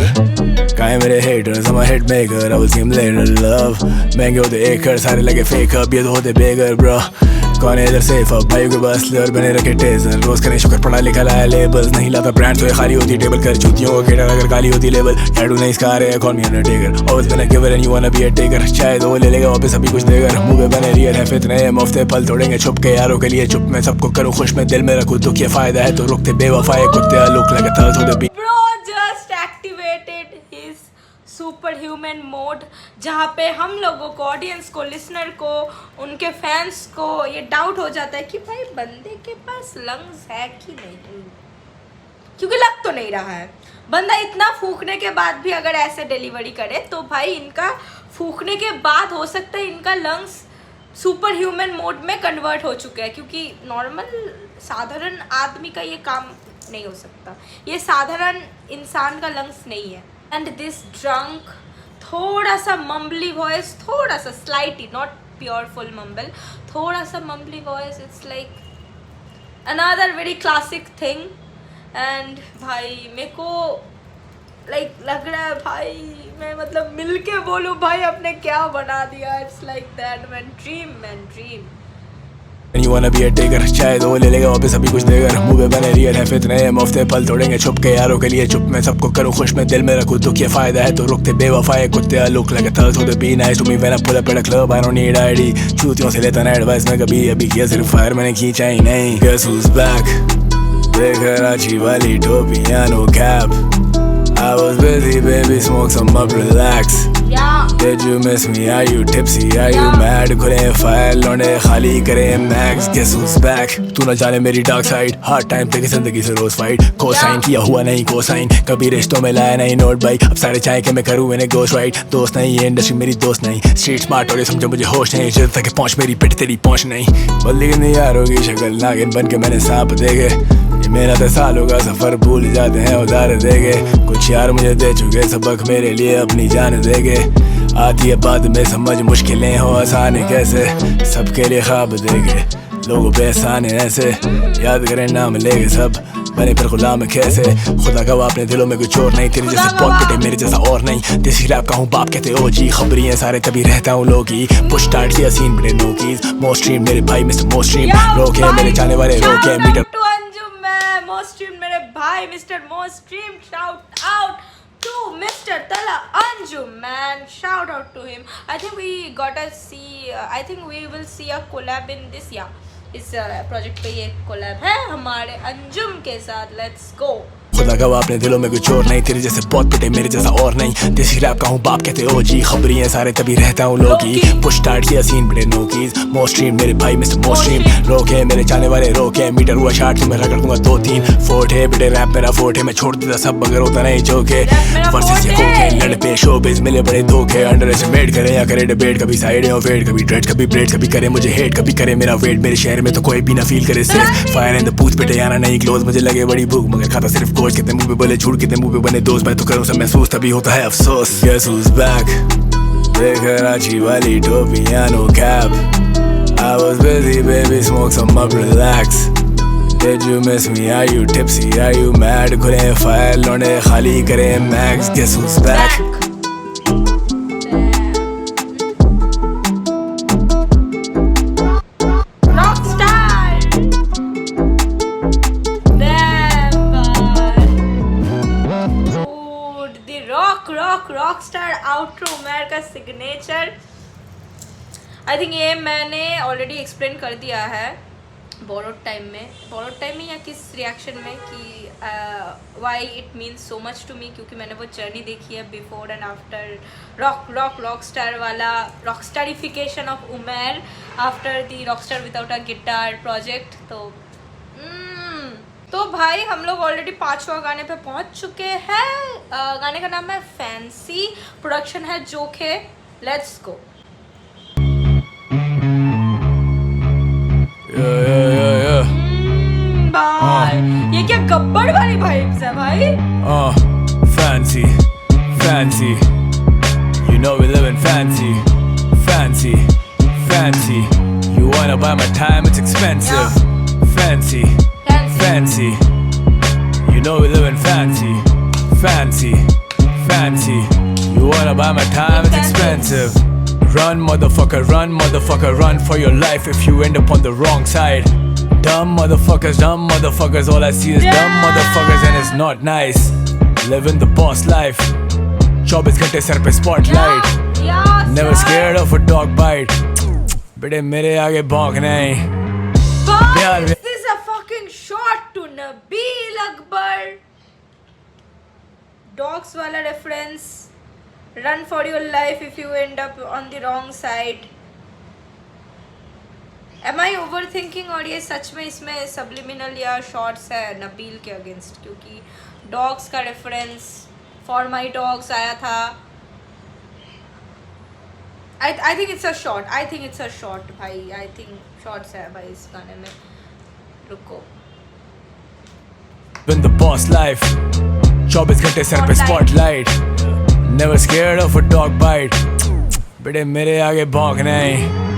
kahe mere haters I'm a hit maker I will see him later love महंगे होते acre सारे लगे fake up ये तो होते beggar bro कौन है इधर सेफ अब भाई के बस ले और बने रखे टेजर रोज करें शुक्र पढ़ा लिखा लाया लेबल्स नहीं लाता ब्रांड तो ये खाली होती टेबल कर जूतियों को केटर अगर काली होती लेबल टैटू नहीं इसका आ रहे call me undertaker always been a giver and you wanna be a taker शायद वो ले लेगा वापस अभी कुछ देकर मुंह पे बने रियल है फितने मुफ्ते पल तोड़ेंगे छुप के यारों के लिए चुप मैं सबको करूं खुश मैं दिल में रखूं तो क्या फायदा है तो रुकते बेवफाए कुत्ते लुक लगे थर्स होते बी bro just activated his super human mode, जहाँ पे हम लोगों को, ऑडियंस को, लिसनर को, उनके फैंस को ये डाउट हो जाता है कि भाई बंदे के पास लंग्स है कि नहीं, क्योंकि लग तो नहीं रहा है। बंदा इतना फूकने के बाद भी अगर ऐसे डिलीवरी करे तो भाई इनका फूकने के बाद हो सकता है इनका लंग्स सुपर ह्यूमन मोड में कन्वर्ट हो चुका है, क्योंकि नॉर्मल साधारण आदमी का ये काम नहीं हो सकता, ये साधारण इंसान का लंग्स नहीं है। एंड दिस ड्रंक, थोड़ा सा मम्बली वॉइस, थोड़ा सा slightly, not pure full mumble, थोड़ा सा mumbly voice, it's like another very classic thing. And भाई मेरे को लाइक लग रहा है भाई मैं मतलब मिल के बोलूँ भाई अपने क्या बना दिया। It's like that man, dream. You wanna be a taker, शायद वो ले लेगा वापस अभी कुछ देकर। मुँह पे बने रियल है फितने, मुफ्ते पल तोड़ेंगे छुप के यारों के लिए। चुप मैं सबको करूँ खुश, मैं दिल में रखूँ तो क्या फायदा है, तो रुकते बेवफाए कुत्ते। I look like a thug so they be nice to me when I pull up at a club, I don't need ID। चूतियों से लेता ना एडवाइस मैं कभी, अभी किया सिर्फ फायर मैंने खींचा ही नहीं। Guess who's back, देख कराची वाली टोपियाँ, no cap। I was busy baby, smoke some up, relax। Did you miss me? Are you tipsy? Are you mad? खुले फाइल लौंडे खाली करे मैक्स। Guess who's back? तू न जाने मेरी डार्क साइड, हार्ड टाइम पे जिंदगी से रोज फाइट। कोसाइन किया हुआ नहीं कोसाइन, कभी रिश्तों में लाया नहीं नोट भाई। अब सारे चाहे कि मैं करूँ इन्हें गोस्ट राइट। दोस्त नहीं ये इंडस्ट्री मेरी दोस्त नहीं, स्ट्रीट स्मार्ट और ये समझो मुझे होश नहीं। जिद तक पहुँच मेरी पिट तेरी पहुँच नहीं। बल्ली कितनी यारों की शक्ल नागिन बन के मैंने सांप देखे। ये मेरा 10 सालों का सफर भूल जाते हैं उधार देगे। कुछ यार मुझे दे चुके सबक, मेरे लिए अपनी जान देगे। आती है बाद में समझ मुश्किलें हो आसान है कैसे, सबके लिए ख्वाब देगे लोगों पे एहसान है ऐसे। याद करें नाम लेके सब, बने फिर गुलाम कैसे। खुदा का अपने दिलों में कुछ और नहीं, तेरे जैसे बहुत पिटे मेरे जैसा और नहीं। देसी रैप का हूँ बाप कहते ओ जी, खबरी है सारे तभी रहता हूँ लोगी। पुश स्टार्ट किया सीन बड़े नो कीज, मोस्ट स्ट्रीम मेरे भाई मिस्टर मोस्ट स्ट्रीम। रोके मेरे जाने वाले रोके मीटर मोस्ट्रीम मेरे भाई mister Mostream, shout out to Mr. Tala Anjum, man, shout out to him. I think we will see a collab in this, इस प्रोजेक्ट पे ये कोलैब है हमारे अंजुम के साथ। Let's go. खुदा का अपने दिलों में कुछ और नहीं, तेरे जैसे बहुत पिटे मेरे जैसा और नहीं। देसी रैप का हूँ बाप कहते ओ जी, खबरी है सारे तभी रहता हूँ लोगी। पुश स्टार्ट किया सीन बड़े नो कीज, मोस्ट स्ट्रीम मेरे भाई मिस्टर मोस्ट स्ट्रीम। रोके मेरे जाने वाले रोके, मीटर हुआ शार्ट तो मैं रगड़ दूंगा 2-3 फोर्ट है। बेटे रैप मेरा फोर्ट है, मैं छोड़ देता सब अगर होता नहीं जोके। वर्सेस ये कोके लड़ पे शोबिज मिले बड़े धोखे। अंडर एस्टिमेट करे या करे डिबेट, कभी साइड या वेट, कभी ड्रेड कभी ब्रेड, कभी करे मुझे हेट, कभी करे मेरा वेट। मेरे शहर में तो कोई भी ना फील करे safe, fire in the booth पे आना नहीं क्लोज। मुझे लगे बड़ी भूख मगर खाता सिर्फ गोश्त, कितने मुंह पे बोले झूठ कितने मुंह पे बने दोस्त। मैं तो करूँ सब महसूस तभी होता है अफसोस। Guess who's back, देख कराची वाली टोपियाँ, no cap। I was busy baby, smoke some up, relax। Did you miss me? Are you tipsy? Are you mad? खुले फाइल लौंडे खाली करे max. Guess who's back? Rockstar outro Umar का सिग्नेचर। आई थिंक ये मैंने ऑलरेडी एक्सप्लेन कर दिया है बोरोड टाइम में या किस रिएक्शन में कि why it means so much to me, क्योंकि मैंने वो जर्नी देखी है बिफोर एंड आफ्टर रॉकस्टार वाला rockstarification of Umar after the rockstar without a guitar project. तो भाई हम लोग ऑलरेडी 5वां गाने पे पहुंच चुके हैं। गाने का नाम है फैंसी, प्रोडक्शन है जोखे। Let's go. भाई ये क्या गब्बर वाली वाइब्स है भाई। Fancy, fancy, you know we live in fancy, fancy, fancy. You wanna buy my time, it's expensive. Fancy, fancy, you know we live in fancy, fancy, fancy. You wanna buy my time, it's expensive. Run motherfucker, run for your life if you end up on the wrong side. Dumb motherfuckers, all I see is dumb motherfuckers and it's not nice. Living the boss life, 24 घंटे सर पे spotlight. Never scared of a dog bite. बेटे मेरे आगे भौंक नहीं। Is this a fucking shot to Nabil Akbar? Dogs वाला reference Run for your life if you end up on the wrong side. Am I overthinking और ये सच में इसमें subliminal या शॉर्ट्स है नबील के अगेंस्ट, क्योंकि डॉग्स का रेफरेंस फॉर माई डॉग्स आया था. I think it's a short. I think it's a short भाई. I think shorts है भाई इस गाने में. रुको. In the boss life 24 घंटे सर पे spotlight. Never scared of a dog bite. बेटे मेरे आगे भौंकना है.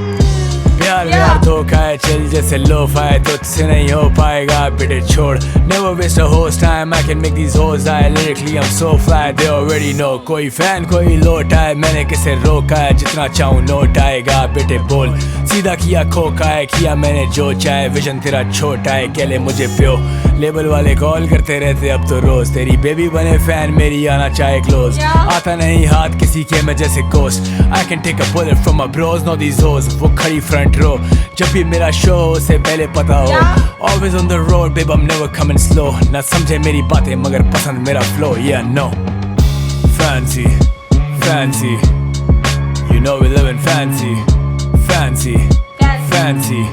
प्यार यार धोखा है, चल जैसे लोफा है, तुझसे नहीं हो पाएगा बेटे छोड़. Never waste a host time, I can make these hoes die. Lyrically I'm so fly, they already know. कोई फैन कोई लोटा है, मैंने किसे रोका है, जितना चाहूँ नोट आएगा बेटे बोल. सीधा किया खोका है, किया मैंने जो चाहे, विजन तेरा छोटा है, कहले मुझे प्यो. लेबल वाले कॉल करते रहते अब तो रोज, तेरी बेबी बने फैन मेरी आना चाहे क्लोज. आता नहीं हाथ किसी के मैं जैसे ghost. I can take a bullet from my bros, not these hoes. वो खड़ी फ्रंट रो, जब भी मेरा शो उसे पहले पता हो. Always on the road, babe, I'm never coming slow. ना समझे मेरी बातें मगर पसंद मेरा flow. Yeah, no. Fancy, fancy. You know we live in fancy. Fancy, fancy.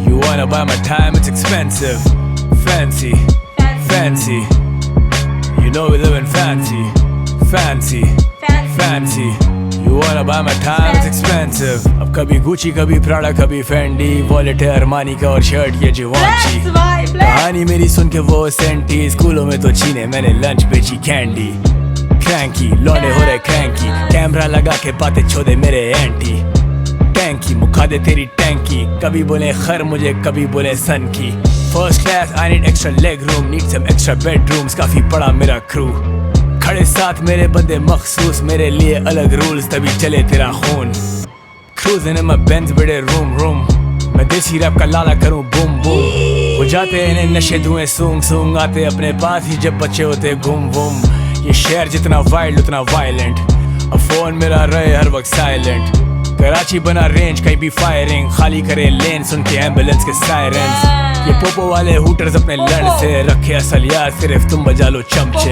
You wanna buy my time, it's expensive. Fancy, fancy. You know we live in fancy. Fancy, fancy. You wanna buy my time, it's expensive. अब कभी Gucci, कभी Prada, कभी Fendi. Wallet है अरमानी का और शर्ट ये जिवाची. कहानी मेरी सुन के वो सेंटी. स्कूलों में तो छीने मैंने लंच बेची कैंडी. क्रैंकी लौंडे हो रहे क्रैंकी, कैमरा लगा के बातें छोड़े मेरे एंटी. टैंकी मुखा दे तेरी टैंकी, कभी बोले खर मुझे कभी बोले सन की. First class I need extra leg room, need some extra bedrooms, काफी बड़ा मेरा क्रू. खड़े साथ मेरे बंदे मखसूस, मेरे लिए अलग रूल्स तभी चले तेरा खून. क्रूजिंग इन माय बेंज बड़े रूम रूम, मैं देसी रैप का लाला करूं बूम बूम. हो जाते इन्हें नशे धुएं सूंघ सूंघ, आते अपने पास ही जब बच्चे होते घूम घूम. ये शहर जितना वाइल्ड उतना वायलेंट, अब फोन मेरा रहे हर वक्त साइलेंट. कराची बना रेंज कहीं भी फायरिंग, खाली करे लेन सुन के एम्बुलेंस के सायरेंस. ये पोपो वाले हूटर्स अपने लड़ से रखे असल यार, सिर्फ तुम बजा लो चमचे.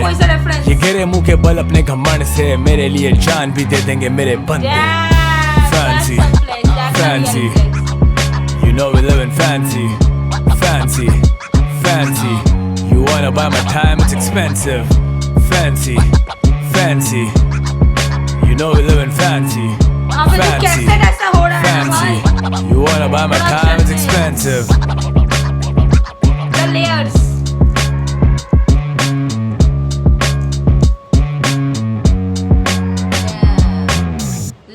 ये गिरे मुंह के बल अपने घमंड से, मेरे लिए जान भी दे देंगे मेरे बंदे. Fancy, fancy. You know we live in fancy. Fancy, fancy. You wanna buy my time, it's expensive. Fancy, fancy. You know we live in fancy. Fancy, fancy. You wanna buy my time, it's expensive. The layers.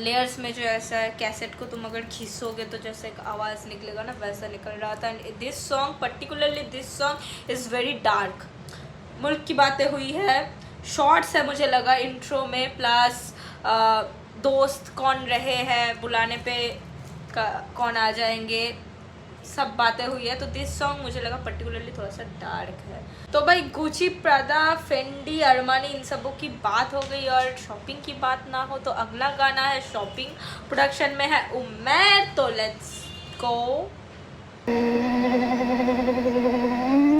Layers में जो ऐसा है, कैसेट को तुम अगर खींचोगे तो जैसे एक आवाज़ निकलेगा ना वैसा निकल रहा था. And this song particularly this song is very dark. मुल्क की बातें हुई है, शॉर्ट्स है मुझे लगा इंट्रो में, प्लस दोस्त कौन रहे हैं बुलाने पे कौन आ जाएंगे, सब बातें हुई है. तो दिस सॉन्ग मुझे लगा पर्टिकुलरली थोड़ा सा डार्क है. तो भाई गुची, प्रादा, फेंडी, अरमानी इन सबों की बात हो गई और शॉपिंग की बात ना हो तो अगला गाना है शॉपिंग. प्रोडक्शन में है उमर, तो लेट्स गो.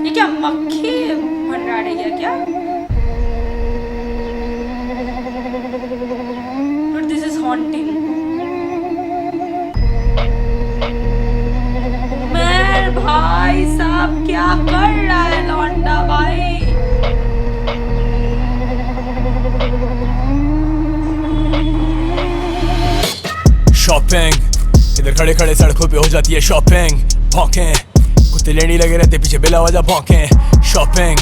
ये क्या मक्खी मंडरा रही है क्या? This is haunting. उमर भाई साहब क्या कर रहा है लौंडा भाई? शॉपिंग इधर खड़े खड़े सड़कों पे हो जाती है शॉपिंग. भौंके कुत्ते लेनी लगे रहते पीछे बिला वजह भौंके. शॉपिंग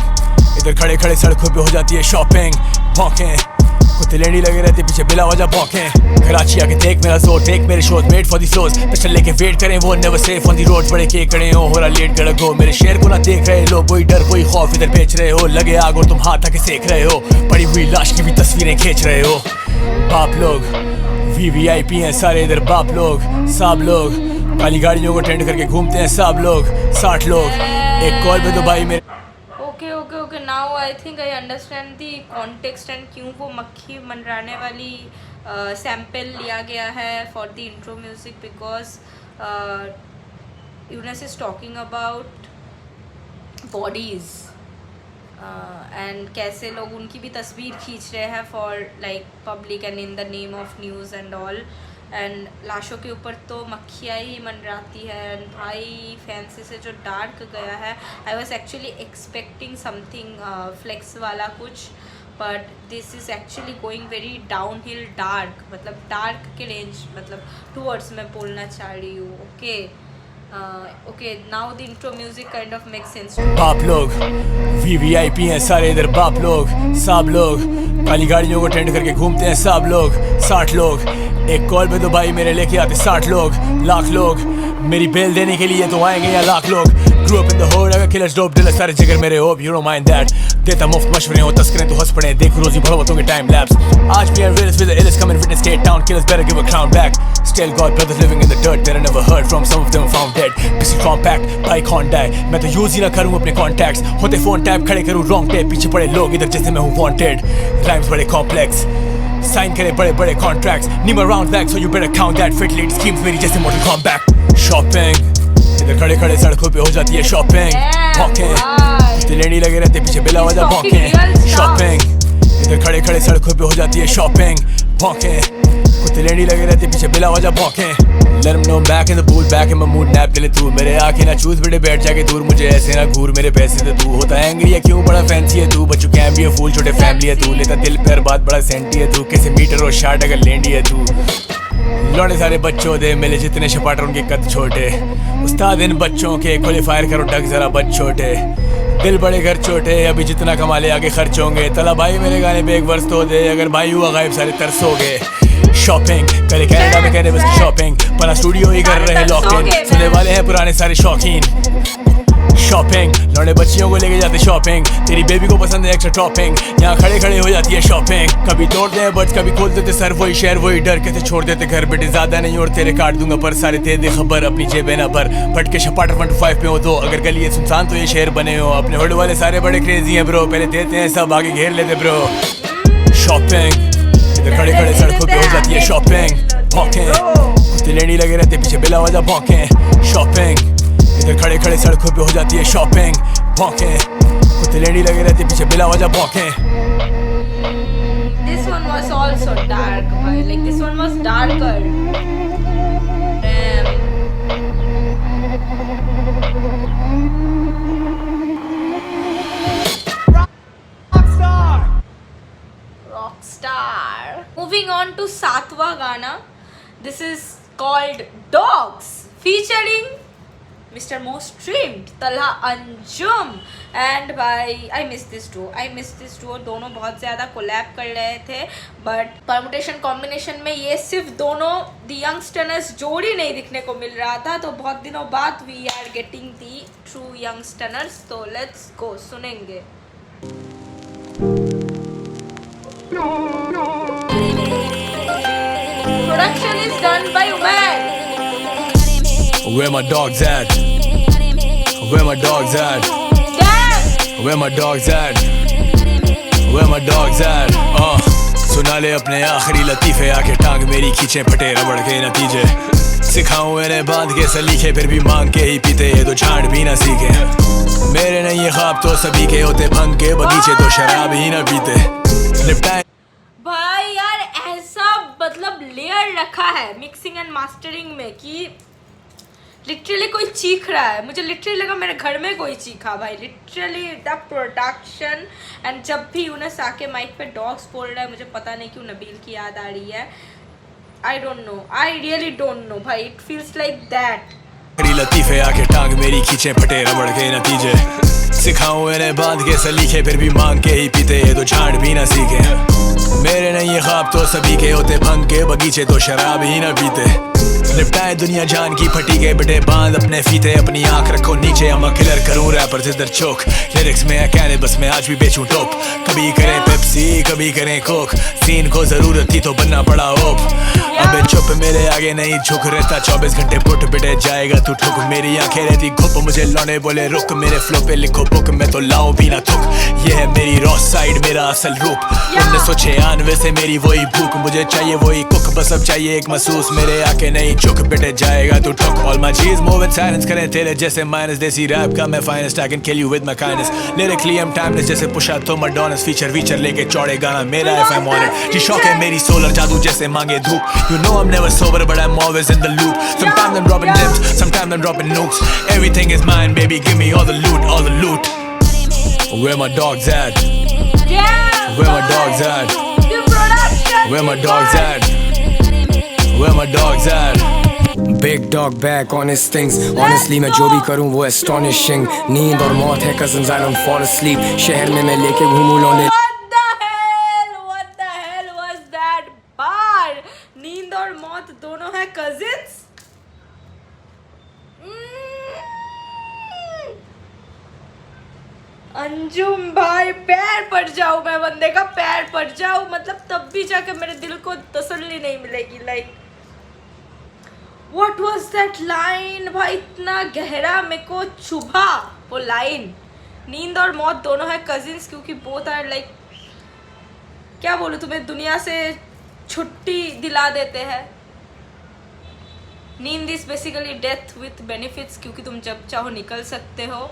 इधर खड़े खड़े सड़कों पे हो जाती है शॉपिंग. भौंके कुत्ते लेनी लगे रहते पीछे बिला वजह भौंके. कराची आके देख मेरा जोर, देख मेरे shows made for the slows. Pistol लेके वेट करें वो never safe on the road. बड़े के खड़े हो रहा लेट गड़क हो, मेरे शेर को ना देख रहे लोग. वही डर वही खौफ इधर बेच रहे हो, लगे आग और तुम हाथ आके सेक रहे हो. पड़ी हुई लाश की भी तस्वीरें खींच रहे हो. बाप लोग VVIP हैं सारे इधर, बाप लोग साहब लोग काली गाड़ियों को टेंड करके घूमते हैं साहब लोग. 60 लोग एक कॉल पे तो भाई मेरे. Okay now I think I understand the context and क्यों वो मक्खी मंडराने वाली सैम्पल लिया गया है for the intro music. Because Yunus is talking about bodies. And कैसे लोग उनकी भी तस्वीर खींच रहे हैं for like public and in the name of news and all. And लाशों के ऊपर तो मक्खियाँ ही मंडराती है। एंड भाई फैंसी से जो डार्क गया है, I was actually expecting something flex वाला कुछ, but this is actually going very down hill dark, मतलब डार्क के रेंज, मतलब टूवर्ड्स मैं बोलना चाह रही हूँ। Okay now the intro music kind of make sense. बाप लोग VVIP हैं सारे इधर, बाप लोग साहब लोग काली गाड़ियों को टेंड करके घूमते हैं साहब लोग। 60 लोग एक कॉल पे तो भाई मेरे लेके आते 60 लोग, लाख लोग मेरी बेल देने के लिए तो आएंगे या लाख लोग। Grew up in the hood, अगर killers dope dealers सारे जिगर मेरे hope, you don't mind that। देता मुफ्त मशवरे हो तस्करें तो हंस पड़े, देख रोजी भड़वतों के टाइम लैप्स। आज भी realist with the illest come and witness Cape Town, killers better give a crown back। Still got brothers living in the dirt that I never heard from, some of them found dead। किसी compact bike Honda, मैं तो यूज ही ना करूँ अपने contacts, होते phone tap खड़े करूँ wrong tape, पीछे पड़े लोग इधर जैसे मैं हूँ wanted। Rhymes बड़े complex, साइन करे बड़े बड़े contracts, Neem around back so you better count that. Fit lead schemes मेरी जैसे मॉडल कॉम्बैक। शॉपिंग इधर खड़े खड़े सड़कों पे हो जाती है शॉपिंग। भौंके लेनी लगे रहते पीछे बिला वजह भौंके। शॉपिंग इधर खड़े खड़े सड़कों पे हो जाती है शॉपिंग। भौंके कुत्ते लेनी लगे रहते पीछे बिला वजह भौंके। Let 'em know I'm back in the pool, back in my mood, nap ले ले तू मेरे आँखें ना चूस बेटे बैठ जाके दूर, मुझे ऐसे ना घूर मेरे पैसे दे तू। होता एंग्री है क्यों बड़ा फैंसी है तू, बच्चों कैम भी है फूल छोटे फैमिली है तू। लेता दिल पर बात बड़ा सेंटी है तू, कैसे मीटर और शार्ट अगर लेंडी है तू। लौटे सारे बच्चों दे मिले जितने शपाटर उनके कद छोटे, उस्ताद इन बच्चों के क्वालीफायर करो टक जरा बच छोटे। दिल बड़े घर छोटे अभी जितना कमा ले आगे खर्च होंगे, तला भाई मेरे गाने पे एक वर्ष तो दे, अगर भाई हुआ गायब सारे तरसोगे। शॉपिंग करे कनाडा में कहने बस शॉपिंग, पना स्टूडियो ही कर रहे लॉक इन, सुनने वाले हैं पुराने सारे शौकीन। शॉपिंग लौंडे बच्चियों को लेके जाते शॉपिंग, तेरी बेबी को पसंद है एक्स्ट्रा टॉपिंग, यहाँ खड़े खड़े हो जाती है शॉपिंग। कभी तोड़ते हैं बर्ड्स कभी खोल देते सर, वही शहर वही डर, कैसे छोड़ देते घर बेटे ज्यादा नहीं और तेरे काट दूंगा पर, सारे दे दे खबर अपनी जेबें ना भर। फट के शपाटर 125 पे हो तो, अगर गली सुनसान तो ये शहर बने हो। अपने होल्ड वाले सारे बड़े क्रेजी हैं ब्रो, पहले देते हैं सब आगे घेर लेते ब्रो। शॉपिंग इधर खड़े खड़े सड़कों पे हो जाती है शॉपिंग। भौंके कुत्ते लेनी लगे रहते पीछे बिला वजह भौंके। शॉपिंग इधर खड़े खड़े सड़कों पे हो जाती है शॉपिंग। भौंके कुत्ते लेनी लगे रहते पीछे बिला वजह भौंके। This one was also dark, like this one was darker. Damn. Rockstar. Moving on to सातवां गाना. This is called Dogs, featuring Mr. Most Streamed, Talha Anjum. And भाई आई मिस दिस टू, दोनों बहुत ज़्यादा कोलैब कर रहे थे, बट परमुटेशन कॉम्बिनेशन में ये सिर्फ दोनों द यंगस्टर्स जोड़ी नहीं दिखने को मिल रहा था, तो बहुत दिनों बाद we are getting the true youngsters. तो लेट्स गो सुनेंगे। Production is done by Umar. Where my dogs at? Where my dogs at? Where my dogs at? Where my dogs at? सुना ले अपने आखिरी लतीफे, आके टांग मेरी खींचे फटे रबड़ के नतीजे। सिखाऊं इन्हें बांध के सलीखे, फिर भी मांग के ही पीते ये तो झाड़ भी ना सीखे। मेरे नहीं ये ख्वाब तो सभी के होते, भंग के बगीचे तो शराब ही ना पीते। निपटाए भाई यार ऐसा मतलब लेयर रखा है मिक्सिंग एंड मास्टरिंग में कि लिटरली कोई चीख रहा है। मुझे लिटरली लगा मेरे घर में कोई चीखा भाई, लिटरली द प्रोडक्शन। एंड जब भी उन्हें साके माइक पे डॉग्स बोल रहा है, मुझे पता नहीं क्यों नबील की याद आ रही है। आई don't know, I really don't know भाई, इट फील्स लाइक दैट। लतीफे आके टांग मेरी खींचे फटे रबड़ के नतीजे। सिखाऊं इन्हें बांध के सलीखे, फिर भी मांग के ही पीते ये तो झाड़ भी ना सीखे। मेरे नहीं ये ख्वाब तो सभी के होते, भंग के बगीचे तो शराब ही ना पीते। निपटाए दुनिया जान की फटी के बेटे, बांध अपने फीते, अपनी आंख रखो नीचे। हम किलर करूं रैपर जिधर चोक, लिरिक्स में कहने बस मैं आज भी बेचूं टोप। कभी करें पेप्सी कभी करें कोक, सीन को जरूरत थी तो बनना पड़ा ओप। अबे चुप मेरे आगे नहीं झुक, रहता 24 घंटे पुट बेटे जाएगा तू ठुक। मेरी आंखें रहती घुप, मुझे लौने बोले रुक, मेरे फ्लो पे लिखो बुक, मैं तो लाऊं भी ना थुक। ये है मेरी रॉ साइड, मेरा असल रूप। 1996 से मेरी वही भूख, मुझे चाहिए वही कुक, बस अब चाहिए एक महसूस। मेरे आके नहीं चुक, बेटे जाएगा तू टुक। All my G's moving silence, करें तेरे जैसे माइनस। देसी रैप का मैं finest, I can kill you with my kindness. Lyrically I'm timeless, जैसे पुशा तो Madonna's। फीचर लेके चौड़े गाना मेरा if I'm on it। ये शौक है मेरी सोलर जादू जैसे मांगे धूप। You know I'm never sober but I'm always in the loop। Sometimes I'm dropping dips, sometimes I'm dropping nukes। Everything is mine baby, give me all the loot, all the loot। Where my dogs at? Where my dogs at? Where my dogs at? Where my dogs at? Big dog back on his things। Honestly मैं जो भी करूँ वो astonishing। नींद और मौत है cousins, I don't fall asleep। शहर में मैं लेके घूमूं लौंडे। What the hell was that bar? नींद और मौत दोनों है cousins? अंजुम भाई पैर पड़ जाऊं, मैं बंदे का पैर पड़ जाऊं, मतलब तब भी जाके मेरे दिल को तसल्ली नहीं मिलेगी। Like what was that line भाई, इतना गहरा मेरे को चुभा वो लाइन। नींद और मौत दोनों है कजिन्स क्योंकि बोथ आर लाइक, क्या बोलूं तुम्हें, दुनिया से छुट्टी दिला देते हैं। नींद is basically death with benefits क्योंकि तुम जब चाहो निकल सकते हो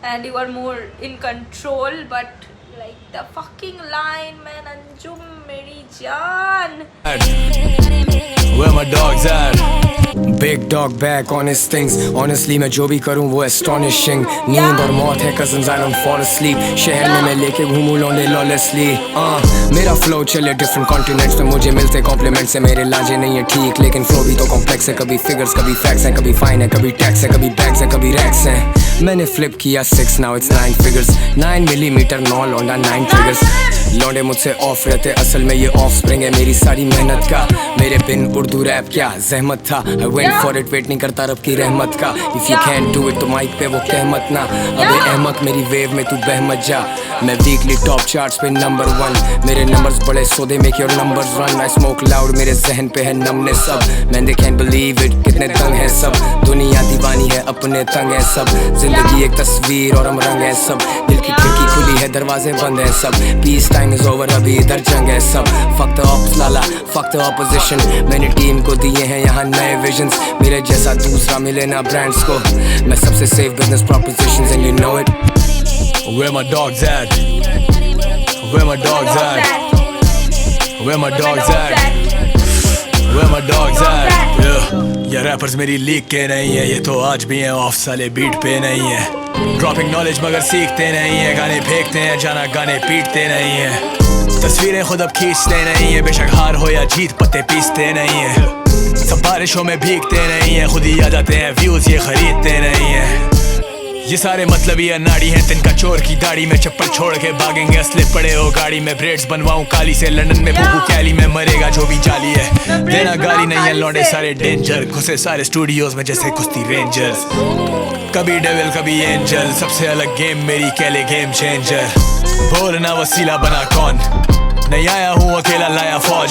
and you are more in control, but like the fucking line man, Anjum मेरी जान। Where my dogs at? Big dog back on his things। Honestly मैं जो भी करूँ वो astonishing। नींद और मौत है cousins, I don't fall asleep। शहर में मैं लेके घूमूं लौंडे lawlessly। मेरा flow चले different continents पे, मुझे मिलते compliments से। मेरे लाजे नहीं है ठीक लेकिन flow भी तो complex है। कभी figures कभी facts हैं, कभी fine है कभी tax है, कभी bags है कभी racks हैं। मैंने flip किया 6 now it's 9 figures। 9 millimeter 9 लौंडा 9 triggers। लौंडे मुझसे ऑफ रहते, असल में ये ऑफ स्प्रिंग है मेरी सारी मेहनत का। मेरे बिन उर्दू रैप क्या जहमत था। I went for it, wait नहीं करता रब की रहमत का। If you can't do it तो माइक पे वो कहमत ना। अबे अहमक मेरी वेव में तू बह मत जा। मैं वीकली टॉप चार्ट्स पे नंबर 1। मेरे नंबर्स बड़े सौदे make your numbers run. I smoke loud, मेरे जहन पे है numbness सब। मैंने can't believe it, कितने दंग है सब। दुनिया दीवानी है अपने तंग है सब। जिंदगी एक तस्वीर और हम रंग है सब। दिल की खिड़की खुली है दरवाजे बंद है सब। पीस टाइम इज ओवर, अभी इधर जंग है सब। fuck the ops Lala, fuck the opposition। मैंने टीम को दिए हैं यहाँ नए विजन्स। मेरे जैसा दूसरा मिले ना ब्रांड्स को। मैं सबसे safe business propositions and you know it। Where my dogs at? Where my dogs at? Where my dogs at? Where my dogs at? ये रैपर्स मेरी लीग के नहीं है, ये तो आज भी हैं ऑफ, साले बीट पे नहीं है। ड्रॉपिंग नॉलेज मगर सीखते नहीं है, गाने फेंकते हैं जाना गाने पीटते नहीं है। तस्वीरें खुद अब खींचते नहीं है, बेशक हार हो या जीत पत्ते पीसते नहीं है। सब बारिशों में भीगते नहीं है, खुद ही आ जाते हैं व्यूज ये खरीदते नहीं है। ये सारे मतलब ही अनाड़ी हैं, तिनका चोर की दाढ़ी में चप्पल छोड़ के भागेंगे। असले पड़े हो गाड़ी में, ब्रेड्स बनवाऊं काली से। लंदन में भूखू कैली में मरेगा जो भी जाली है। देना गाली नहीं है, लौंडे सारे डेंजर। घुसे सारे स्टूडियोज में जैसे कुश्ती रेंजर्स। कभी डेविल कभी एंजल, सबसे अलग गेम मेरी कैले गेम चेंजर। बोलना वसीला बना कौन, नहीं आया हूँ अकेला लाया फौज।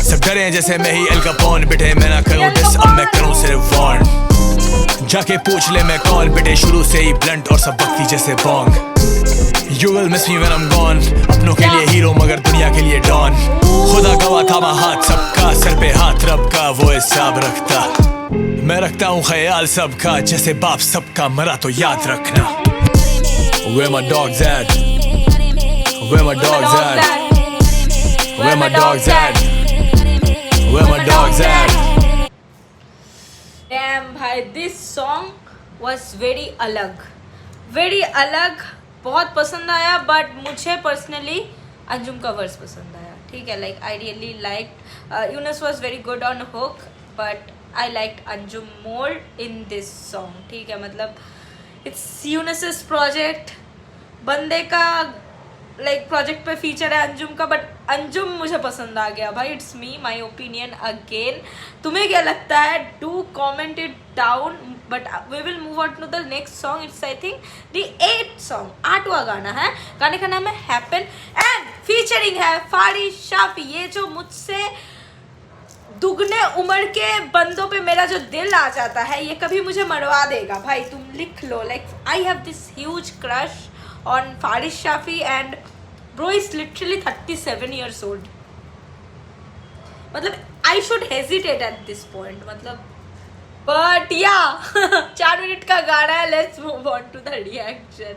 सब डरे जैसे मैं ही एल कैपोन, बेटे मैं ना करूँ डिस अब मैं करूँ सिर्फ वार्न। जाके पूछ ले मैं कौन, बेटे शुरू से ही ब्लंट और सब बकती जैसे Bong. You will miss me when I'm gone। अपनों के लिए हीरो मगर दुनिया के लिए डॉन। खुदा गवा था मैं हाथ सबका, सर पे हाथ रब का वो हिसाब रखता। मैं रखता हूँ ख्याल सबका, जैसे बाप सबका मरा तो याद रखना। Where my dogs at? Where my dogs at? Where my dogs at? Where my dogs at? Damn भाई, this song was very अलग, बहुत पसंद आया। बट मुझे पर्सनली अंजुम का वर्स पसंद आया। ठीक है, like I really like Yunus was very good on hook, but I liked Anjum more in this song. ठीक है, मतलब इट्स यूनस's प्रोजेक्ट, बंदे का लाइक प्रोजेक्ट पे फीचर है अंजुम का, बट अंजुम मुझे पसंद आ गया भाई। It's me, my opinion again. तुम्हें क्या लगता है? Do comment it down. But we will move on to the next song. It's I think the 8th song, 8वां गाना है। गाने का नाम है हैपन एंड फीचरिंग है फारी शाफी। ये जो मुझसे दुगने उम्र के बंदों पे मेरा जो दिल आ जाता है, ये कभी मुझे मरवा देगा भाई। तुम लिख लो, like I have this huge crush on Faris Shafi, and bro is literally 37 years old. मतलब I should hesitate at this point, मतलब but yeah 4 मिनट का गाना है. Let's move on to the reaction.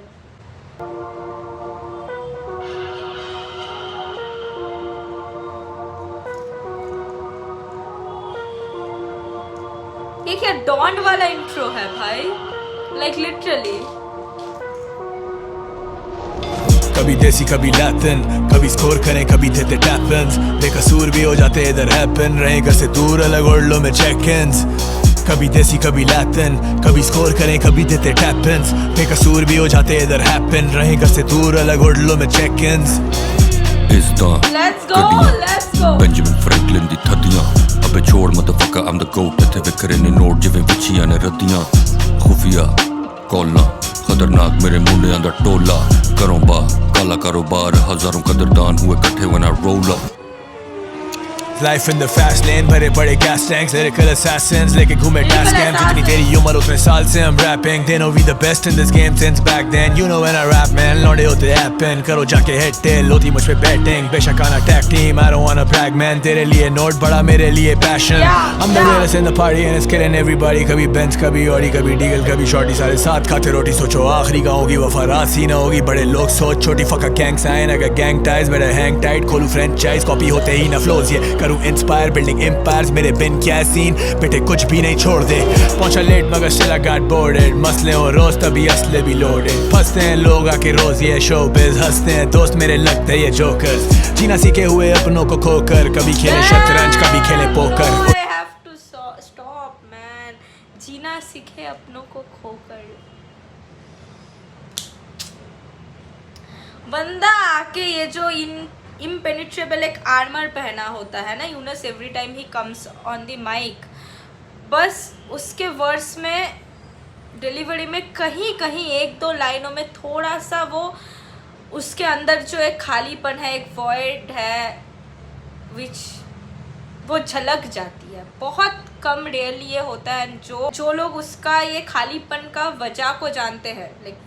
ये क्या डॉन वाला इंट्रो है भाई, लाइक लिटरली. कभी देसी कभी लैटिन, कभी स्कोर करें कभी देते टैप-इन्स, बेकसूर भी हो जाते इधर हैपन, रहे घर से दूर अलग ओरलो में चेक-इन्स. कभी देसी कभी लैटिन, कभी स्कोर करें कभी देते टैप-इन्स, बेकसूर भी हो जाते इधर हैपन, रहे घर से दूर अलग ओरलो में check ins. Let's go. Benjamin Franklin दी थदियां अबे छोड़ मदफका I'm the goat इत्थे विखरे ने नोट जिवें विछियां ने रद्दियां. खुफिया कॉलां खतरनाक मेरे मुंडियां दा टोला, घरों बाहर काला कारोबार, हजारों कदरदान हुए इकट्ठे when I roll up. Life in the fast lane, भरे पड़े gas tanks, lyrical assassins, लेके घूमे task cam. जितनी तेरी उम्र उतने साल से I'm rapping. They know we the best in this game since back then. You know when I rap man, लौंडे होते happen. करो जाके hit tail, होती मुझ पे betting. बेशक आना tag team, I don't wanna brag man. तेरे लिए note बड़ा मेरे लिए passion. I'm the realest in the party and it's killing everybody. कभी Benz कभी Audi कभी Deagle कभी Shorty, सारे साथ खाते रोटी. सोचो आखिरी का होगी वफा रासी ना होगी, बड़े लोग सोच छोटी fuck gang sign. I got gang ties, better hang tight. खोलूं franchise, copy होते ही ना flows ये इंस्पायर बिल्डिंग एम्पायर्स. मेरे बिन क्या सीन बेटे कुछ भी नहीं छोड़ दे. पहुंचा लेट मगर still I got boarded. मसले हो रोज तभी असले भी loaded. फंसते हैं लोग आके रोज ये शोबिज, हंसते हैं दोस्त मेरे लगते ये जोकर्स. जीना सीखे हुए अपनों को खोकर, कभी खेले शतरंज कभी खेले poker. I have to stop man. जीना सीखे अपनों को खोकर. बंदा आके ये जो impenetrable एक आर्मर पहना होता है ना, Yunus every time he comes on the mic, बस उसके वर्स में डिलीवरी में कहीं कहीं एक दो लाइनों में थोड़ा सा वो उसके अंदर जो एक खालीपन है, एक वॉइड है, विच वो झलक जाती है. बहुत कम रेयरली ये होता है. जो लोग उसका ये खालीपन का वजह को जानते हैं, लाइक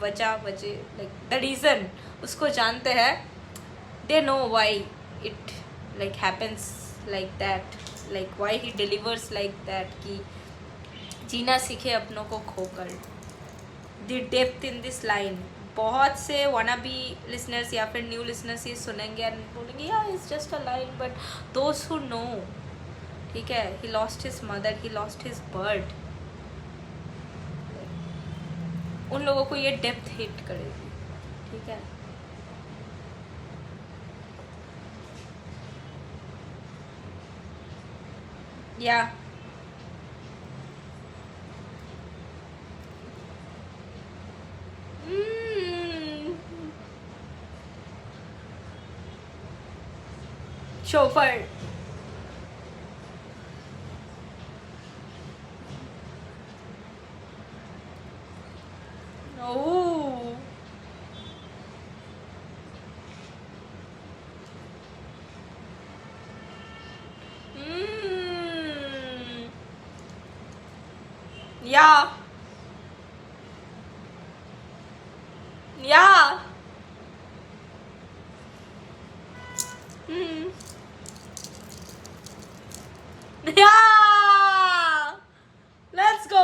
द रीज़न उसको जानते हैं, they know why it like happens like that, like why he delivers like that कि जीना सीखे अपनों को खोकर. the depth in this line. बहुत से wannabe listeners या फिर new listeners ये सुनेंगे और बोलेंगे yeah it's just a line, but those who know, ठीक है, he lost his mother, he lost his bird, उन लोगों को ये depth hit करेगी. ठीक है. Yeah. Chauffeur. Oh. Yeah. Yeah. Yeah. Let's go.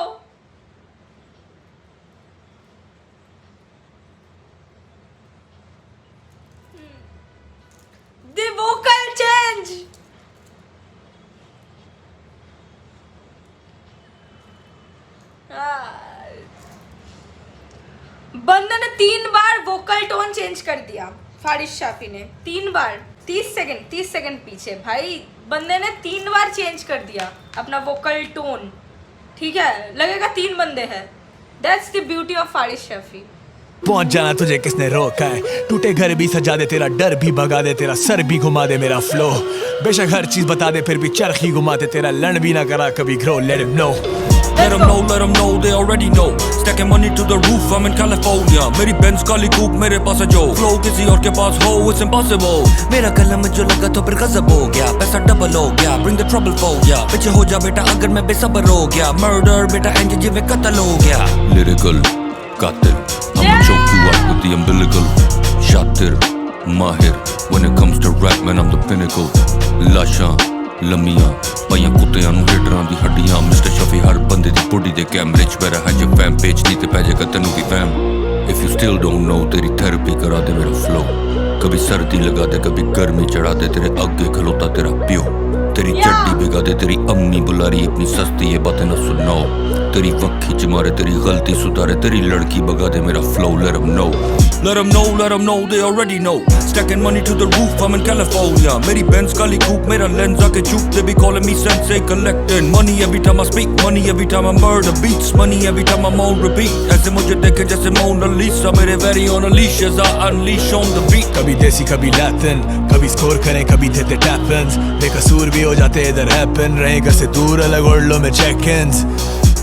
The vocal change. बंदे ने 3 बार वोकल टोन चेंज कर दिया. फारिस शाफी ने 3 बार, 30 सेकंड पीछे भाई बंदे ने 3 बार चेंज कर दिया अपना वोकल टोन. ठीक है, लगेगा 3 बंदे हैं. That's the beauty of Faris Shafi. पहुंच जाना तुझे किसने रोका है, टूटे घर भी सजा दे, तेरा डर भी भगा दे, तेरा सर भी घुमा दे मेरा फ्लो. बेशक हर चीज बता दे फिर भी चरखी घुमा दे, तेरा लड़ भी ना करा कभी grow. Let him know. Let them know, they already know. Stacking money to the roof, I'm in California. मेरी Benz काली coupe, मेरे पास है जो flow किसी और के पास हो, it's impossible. मेरा कलम जो लगा तो फिर गजब हो गया, पैसा डबल हो गया, bring the trouble for ya. पीछे हो जा बेटा अगर मैं बेसब्र हो गया, murder बेटा एंजे जिवे कत्ल हो गया. Lyrical कातिल, I'm a choke you you up with the umbilical. Shatir, Mahir. When it comes to rap, man, I'm the pinnacle. Lasha, Lamia. ਪਾਈਆਂ ਕੁੱਤਿਆਂ ਨੂੰ ਰੇਡਰਾਂ ਦੀ ਹੱਡੀਆਂ ਮਿਸਟਰ ਸ਼ਫੀ ਹਰ ਬੰਦੇ ਦੀ ਬੋਡੀ ਦੇ ਕੈਮਰੇ 'ਚ ਮੇਰਾ ਹੈ ਜੇ ਫੈਮ ਪੇਜ ਨਹੀਂ ਤੇ ਪੈ ਜਾਏਗਾ ਤੈਨੂੰ ਵੀ ਫੈਮ If you still don't know तेरी थेरेपी करा दे मेरा फ्लो कभी सर्दी लगा दे कभी गर्मी चढ़ा दे तेरे आगे खलोता तेरा प्यो तेरी चड्डी भिगा दे तेरी अम्मी बुला रही अपनी सस्ती ये बातें ना सुनाओ तेरी वक्खी च मारे तेरी गलती सुधारे तेरी लड़की भगा दे मेरा flow let them know they already know stacking money to the roof I'm in California मेरी Benz काली coupe मेरा lens आके चूप they be calling me sensei collecting money every time I speak money every time I murder beats money every time I'm on repeat ऐसे मुझे देखे जैसे Mona Lisa मेरे very own leash as I unleash on the beat कभी देसी कभी लैटिन कभी स्कोर करें कभी देते टैप-इन्स बेकसूर भी हो जाते इधर हैपन रहे घर से दूर अलग ओल्डो में चेक-इन्स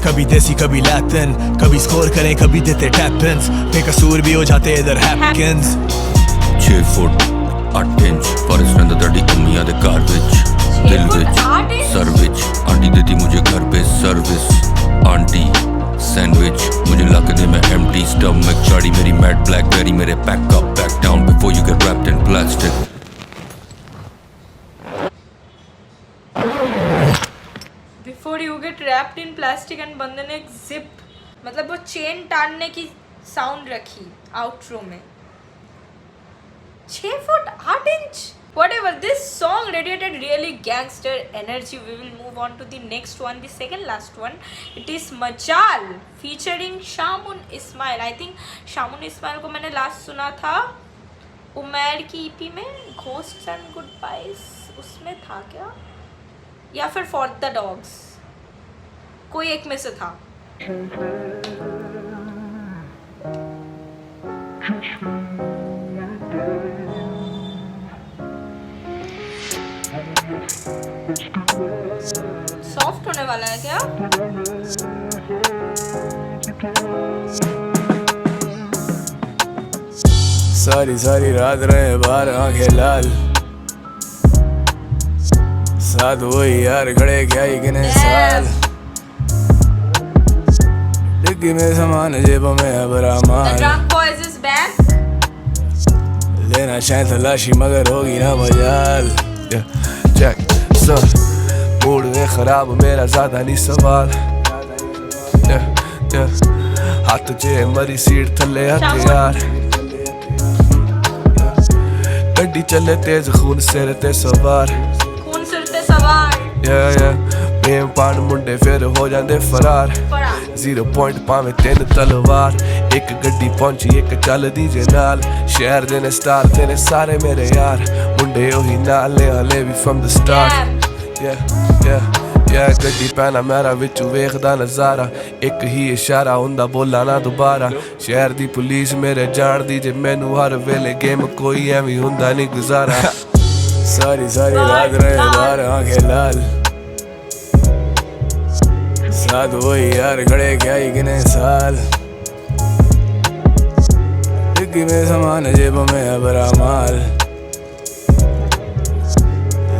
कभी देसी कभी लैटिन कभी स्कोर करें कभी देते टैप-इन्स बेकसूर भी हो जाते इधर हैपकिंस 6 फुट 8 इंच फर्स्ट रंदा तड़ी अम्मियां दे घर विच दिल विच सर विच आंटी देती मुझे घर पे सर्विस आंटी सैंडविच मुझे लग दे मैं एम्प्टी स्टमक चाड़ी मेरी मैट ब्लैकबेरी मेरे pack up back down before you get wrapped in plastic before you get wrapped in plastic and बंदे ने एक जिप मतलब वो चेन टानने की साउंड रखी आउटरो में 6 foot 8 inch whatever this song radiated really gangster energy we will move on to the next one the second last one it is Majal featuring Shamun Ismail I think Shamun Ismail को मैंने लास्ट सुना था उमैर की ईपी में Ghosts and Goodbyes उसमें था क्या या फिर For the Dogs कोई एक में से था सॉफ्ट होने वाला है क्या सारी सारी रात रहे बाहर आंखें लाल साथ वही यार खड़े क्या ही कितने साल डिग्गी में सामान जेबों में अबरा The mall Drunk Boys is back लेना शायद तलाशी मगर होगी ना मजाल चेक सर मूड में खराब मेरा ज्यादा नहीं सवाल हाथ चे मरी सीट थले हथियार गड्डी चले तेज खून सिर ते सवार खून सिर ते सवार प्रेम पान मुंडे फिर हो जांदे फरार 0 पॉइंट पावे 3 तलवार एक गड्डी पहुंची एक चल दीजे नाल शहर दे ने स्टार तेरे सारे मेरे यार मुंडे ओही नाल ने हले भी फ्रॉम द स्टार्ट गड्डी पैना मेरा विच वेखदा नजारा एक ही इशारा हुंदा बोला ना दोबारा शहर दी पुलिस मेरे जान दी जे मैनू हर वेले गेम कोई एवी हुंदा नहीं गुजारा सारी सारी रात रहे बाहर आंखें लाल साथ वही यार खड़े क्या ही कितने साल डिग्गी में सामान जेबों में अबरा माल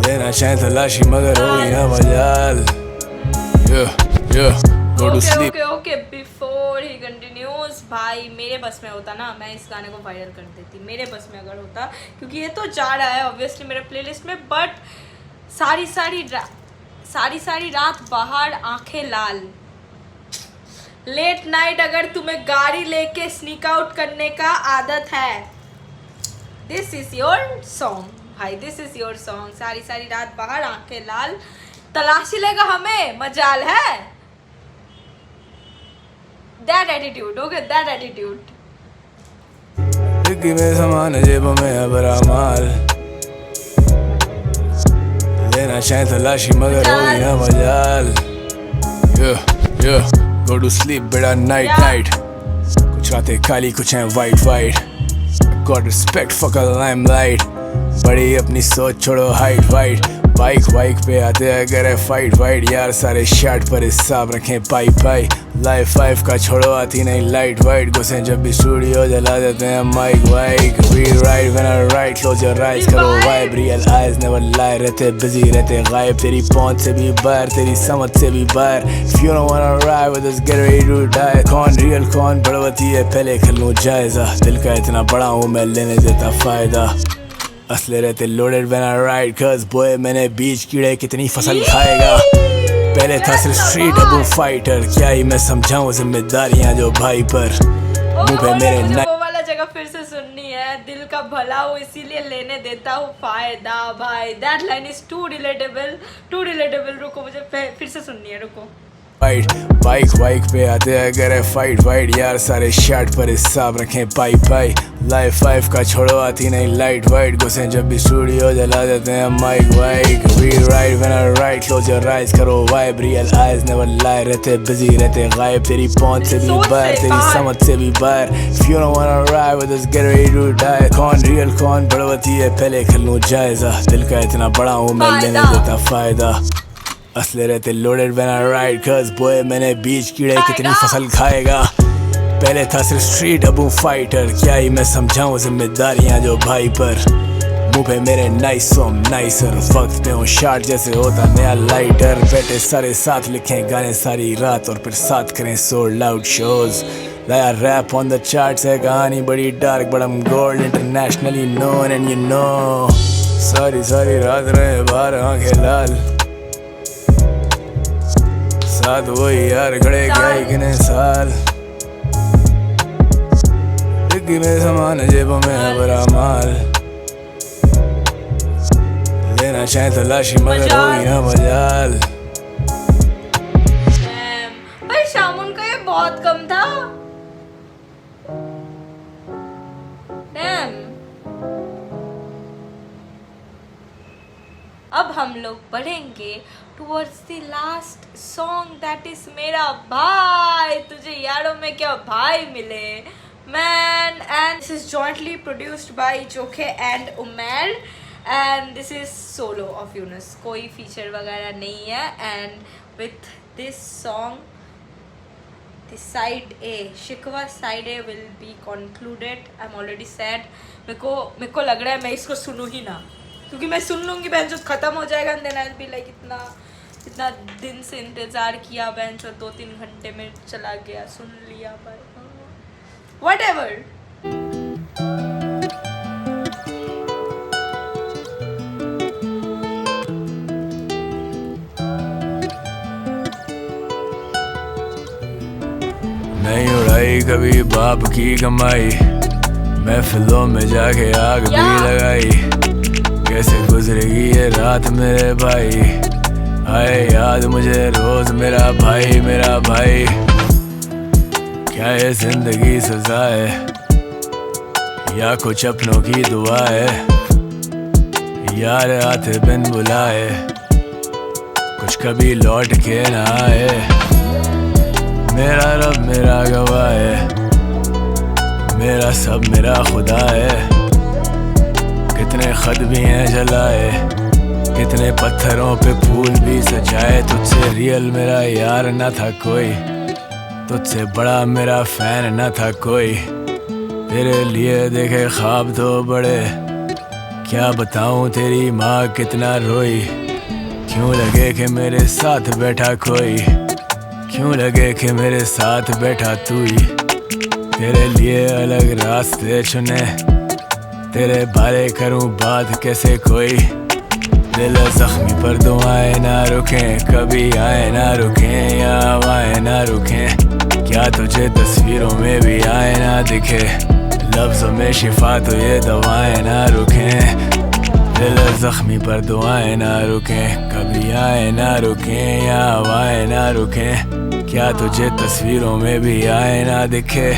लेना शायद तलाशी मगर होगी ना मजाल go to sleep okay before he continues भाई मेरे बस में होता ना मैं इस गाने को वायरल कर देती मेरे बस में अगर होता क्योंकि ये तो जा रहा है ऑब्वियसली मेरे प्लेलिस्ट में बट सारी सारी रात बाहर आंखें लाल लेट नाइट अगर तुम्हें गाड़ी लेके स्नीक आउट करने का आदत है दिस इज योर सॉन्ग भाई दिस इज योर सॉन्ग सारी सारी रात बाहर आंखें लाल तलाशी लेगा हमें मजाल है that attitude okay that attitude डिग्गी में सामान जेबों में अबरा माल लेना शायद तलाशी मगर होगी ना मजाल go to sleep बेड़ा night कुछ रातें काली कुछ हैं white got respect fuck a limelight बड़ी अपनी सोच छोड़ो हाइट वाइट बाइक वाइक पे आते अगर है फाइट वाइट यार सारे शर्ट पर हिसाब रखें पाई पाई लाइफ वाइफ का छोड़ो आती नहीं लाइट वाइट घुसे जब भी स्टूडियो जला देते हैं माइक वाइक we write when I write close your eyes करो vibe real eyes never lie रहते बिजी रहते गायब तेरी पहुंच से भी बाहर तेरी समझ से भी बाहर if you don't wanna ride with us get ready to die कौन रियल कौन बड़वती है पहले कर लूं जायजा दिल का इतना बड़ा हूं मैं लेने देता फायदा असले रहते loaded when I ride cuz boy मैंने बीच कीड़े कितनी फसल खाएगा पहले था सिर्फ स्ट्रीट अब फाइटर क्या ही मैं समझाऊं जिम्मेदारियां जो भाई पर मुंह पे मेरे मुझे वो वाला जगह फिर से सुननी है दिल का भला हो इसीलिए लेने देता हूँ फायदा भाई that line is too relatable रुको मुझे फिर से सुननी है रुको फाइट बाइक वाइक पे आते अगर है फाइट वाइट यार सारे शर्ट पर हिसाब रखें पाई पाई लाइफ वाइफ का छोड़ो आती नहीं लाइट वाइट घुसे जब भी स्टूडियो जला देते हैं माइक वाइक we write when I write close your eyes करो vibe real eyes never lie रहते बिजी रहते गायब तेरी पहुंच से भी बाहर तेरी समझ से भी बाहर if you don't wanna ride with us get ready to die कौन रियल कौन बड़वती है पहले कर लूं जायजा दिल का इतना बड़ा हूं मैं लेने देता फायदा असले रहते loaded when I ride cuz boy मैंने बीच कीड़े कितनी फसल खाएगा पहले था सिर्फ स्ट्रीट अब हूं फाइटर क्या ही मैं समझाऊं जिम्मेदारियां जो भाई पर मुंह पे मेरे नाइसर वक्त पे हूँ शार्ट जैसे होता नया लाइटर बैठे सारे साथ लिखें गाने सारी रात और फिर साथ करें सोल्ड आउट शोज लाया रैप ऑन द चार्ट्स है कहानी बड़ी dark but I'm gold internationally known and you know सारी रात रहे बाहर आंखें लाल साथ वही यार खड़े क्या कितने साल डिग्गी में सामान जेबों में है बड़ा माल लेना चाहे तलाशी मगर होगी ना मजाल भाई शामुन का ये बहुत कम था अब हम लोग बढ़ेंगे towards the last song that is मेरा भाई तुझे यारों में क्या भाई मिले man and this is jointly produced by Jokhay and Umar and this is solo of Yunus कोई फीचर वगैरह नहीं है and with this song the side A शिकवा side A will be concluded I'm already sad मेरे को लग रहा है मैं इसको सुनूं ही ना क्योंकि मैं सुन लूँगी बहन जो ख़त्म हो जाएगा देन आई बी लाइक इतना दिन से इंतज़ार किया बहन जो 2-3 घंटे में चला गया सुन लिया पर whatever नहीं उड़ाई कभी बाप की कमाई महफिलों में जाके आग भी लगाई कैसे गुजरेगी ये रात मेरे भाई आए याद मुझे रोज मेरा भाई क्या ये जिंदगी सजा है या कुछ अपनों की दुआ है यार आते बिन बुलाए कुछ कभी लौट के ना आए मेरा रब मेरा गवाह है मेरा सब मेरा खुदा है कितने खत भी हैं जलाए कितने पत्थरों पे फूल भी सजाए तुझसे रियल मेरा यार ना था कोई तुझसे बड़ा मेरा फैन ना था कोई तेरे लिए देखे ख्वाब तो बड़े क्या बताऊं तेरी माँ कितना रोई क्यों लगे कि मेरे साथ बैठा कोई क्यों लगे कि मेरे साथ बैठा तू ही तेरे लिए अलग रास्ते चुने तेरे बारे करूं बात कैसे कोई दिल जख्मी पर दुआएं ना रुकें कभी आए ना रुकें या हवाएं ना रुकें क्या तुझे तस्वीरों में भी आए ना दिखे लफ्ज़ों में शिफा तो ये दवाएं ना रुकें दिल जख्मी पर दुआएं ना रुकें कभी आए ना रुकें या हवाएं ना रुकें क्या तुझे तस्वीरों में भी आए ना दिखे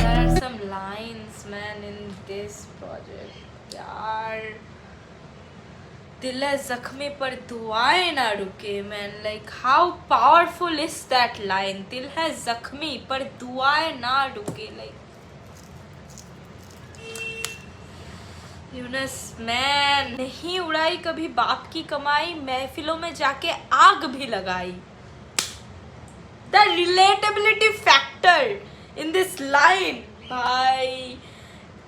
दिल जख्मी पर दुआएं ना रुके man like how powerful is that line दिल है जख्मी पर दुआएं ना रुके लाइक यूनस मैं नहीं उड़ाई कभी बाप की कमाई, महफिलों में जाके आग भी लगाई। The relatability factor in this line भाई,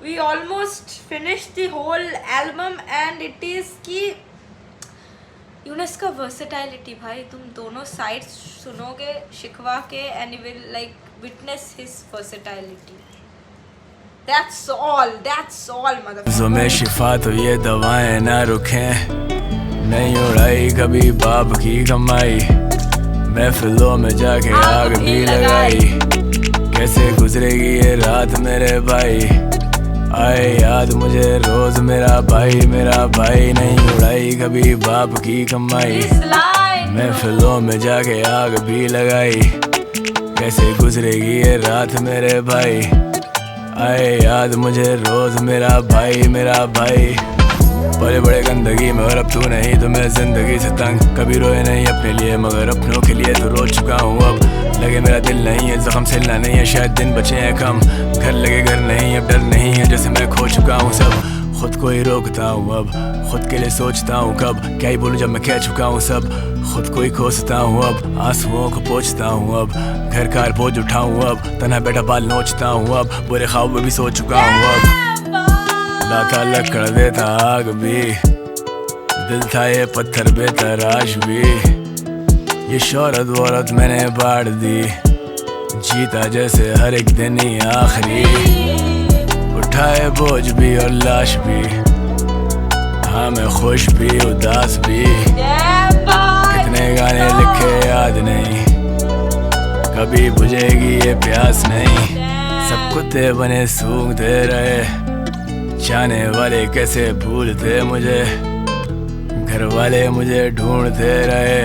we almost finish the whole album and it is की यूनस का वर्सेटाइलिटी भाई, तुम दोनों साइड सुनोगे शिकवा के and you will like witness his versatility. That's all motherfucker। जो में शिफा तो ये दवाएं ना रुकें, नहीं उड़ाई कभी बाप की कमाई, महफिलों में जाके आग भी लगाई। कैसे गुजरेगी ये रात मेरे भाई, आए याद मुझे रोज मेरा भाई नहीं उड़ाई कभी बाप की कमाई, महफिलों में जाके आग भी लगाई। कैसे गुजरेगी ये रात मेरे भाई, आए याद मुझे रोज मेरा भाई। बड़े बड़े गंदगी में और अब तू नहीं तो मैं जिंदगी से तंग, कभी रोए नहीं अपने लिए मगर अपनों के लिए तो रो चुका हूँ अब। लगे मेरा दिल नहीं है, जख्म सिलना नहीं है, शायद दिन बचे हैं कम, घर लगे घर नहीं अब डर नहीं है, जैसे मैं खो चुका हूँ सब। खुद को ही रोकता हूँ अब, खुद के लिए सोचता हूँ कब, क्या ही बोलूँ जब मैं कह चुका हूँ सब। खुद को ही कोसता हूँ अब, आंसुओं को पोंछता हूँ अब, घर का बोझ उठाऊँ अब, तन्हा बैठा बाल नोचता हूँ अब, बुरे ख्वाब में भी सो चुका हूँ अब। लाता लकड़ देता आग भी, दिल था ये पत्थर बेतराश भी, ये शोहरत वोरत मैंने बाढ़ दी, जीता जैसे हर एक दिन ही आखिरी, उठाए बोझ भी और लाश भी, हाँ मैं खुश भी उदास भी, कितने गाने लिखे याद नहीं, कभी बुझेगी ये प्यास नहीं। सब कुत्ते बने सूंघते रहे, जाने वाले कैसे भूलते मुझे, घर वाले मुझे ढूंढते रहे,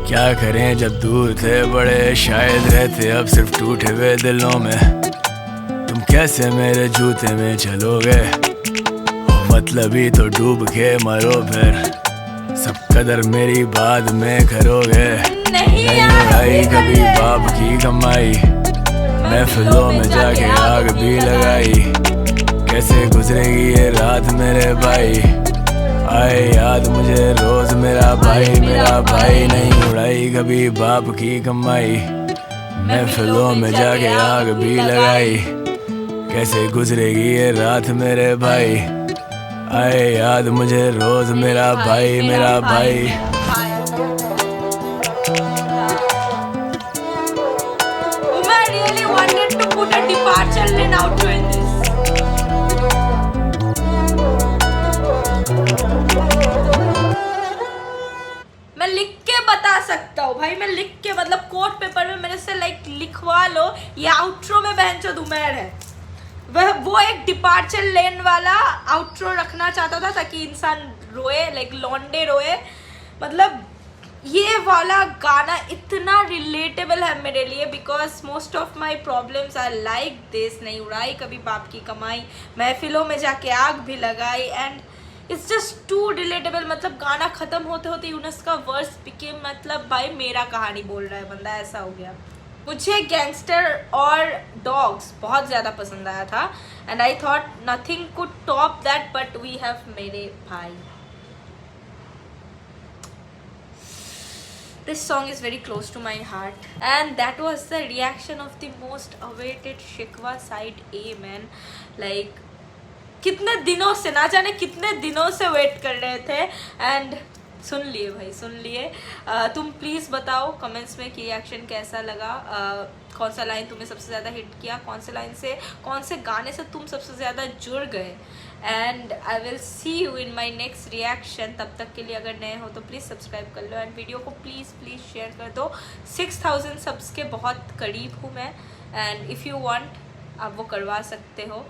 क्या करें जब दूर थे बड़े, शायद रहते अब सिर्फ टूटे हुए दिलों में। तुम कैसे मेरे जूते में चलोगे, मतलब ही तो डूब के मरो फिर, सब कदर मेरी बाद में करोगे। नहीं उड़ाई कभी बाप की कमाई, महफिलों में जाके आग भी लगाई। कैसे गुजरेगी ये रात मेरे भाई, आए याद मुझे रोज मेरा भाई नहीं उड़ाई कभी बाप की कमाई, महफिलों में जाके आग भी लगाई। कैसे गुजरेगी ये रात मेरे भाई, आए याद मुझे रोज मेरा भाई I really wanted to put a departure line outro in this. मैं लिख के बता सकता हूँ भाई, मैं लिख के मतलब कोट पेपर में मेरे से लाइक लिखवा लो, ये आउट्रो में बहनचोद उमेर है। वो एक डिपार्चर लेन वाला आउट्रो रखना चाहता था ताकि इंसान रोए, लाइक लौंडे रोए। मतलब ये वाला गाना इतना रिलेटेबल है मेरे लिए, because most of my problems are like this. नहीं उड़ाई कभी बाप की कमाई, महफिलों में जाके आग भी लगाई, and it's just too relatable. मतलब गाना खत्म होते होते यूनस का वर्स बिकेम मतलब भाई मेरा कहानी बोल रहा है बंदा, ऐसा हो गया। मुझे गैंगस्टर और डॉग्स बहुत ज़्यादा पसंद आया था, and I thought nothing could top that but we have मेरे भाई। This song is very close to my heart, and that was the reaction of the most awaited Shikwa side A, man. Like कितने दिनों से, ना जाने कितने दिनों से वेट कर रहे थे, एंड सुन लिए भाई, सुन लिए। तुम प्लीज़ बताओ कमेंट्स में कि रिएक्शन कैसा लगा, कौन सा लाइन तुम्हें सबसे ज़्यादा हिट किया, कौन से लाइन से, कौन से गाने से तुम सबसे ज़्यादा जुड़ गए। And I will see you in my next reaction. तब तक के लिए अगर नए हो तो प्लीज़ सब्सक्राइब कर लो, एंड वीडियो को प्लीज़ शेयर कर दो। 6000 सब्स के बहुत करीब हूँ मैं, एंड इफ़ यू वांट आप वो करवा सकते हो।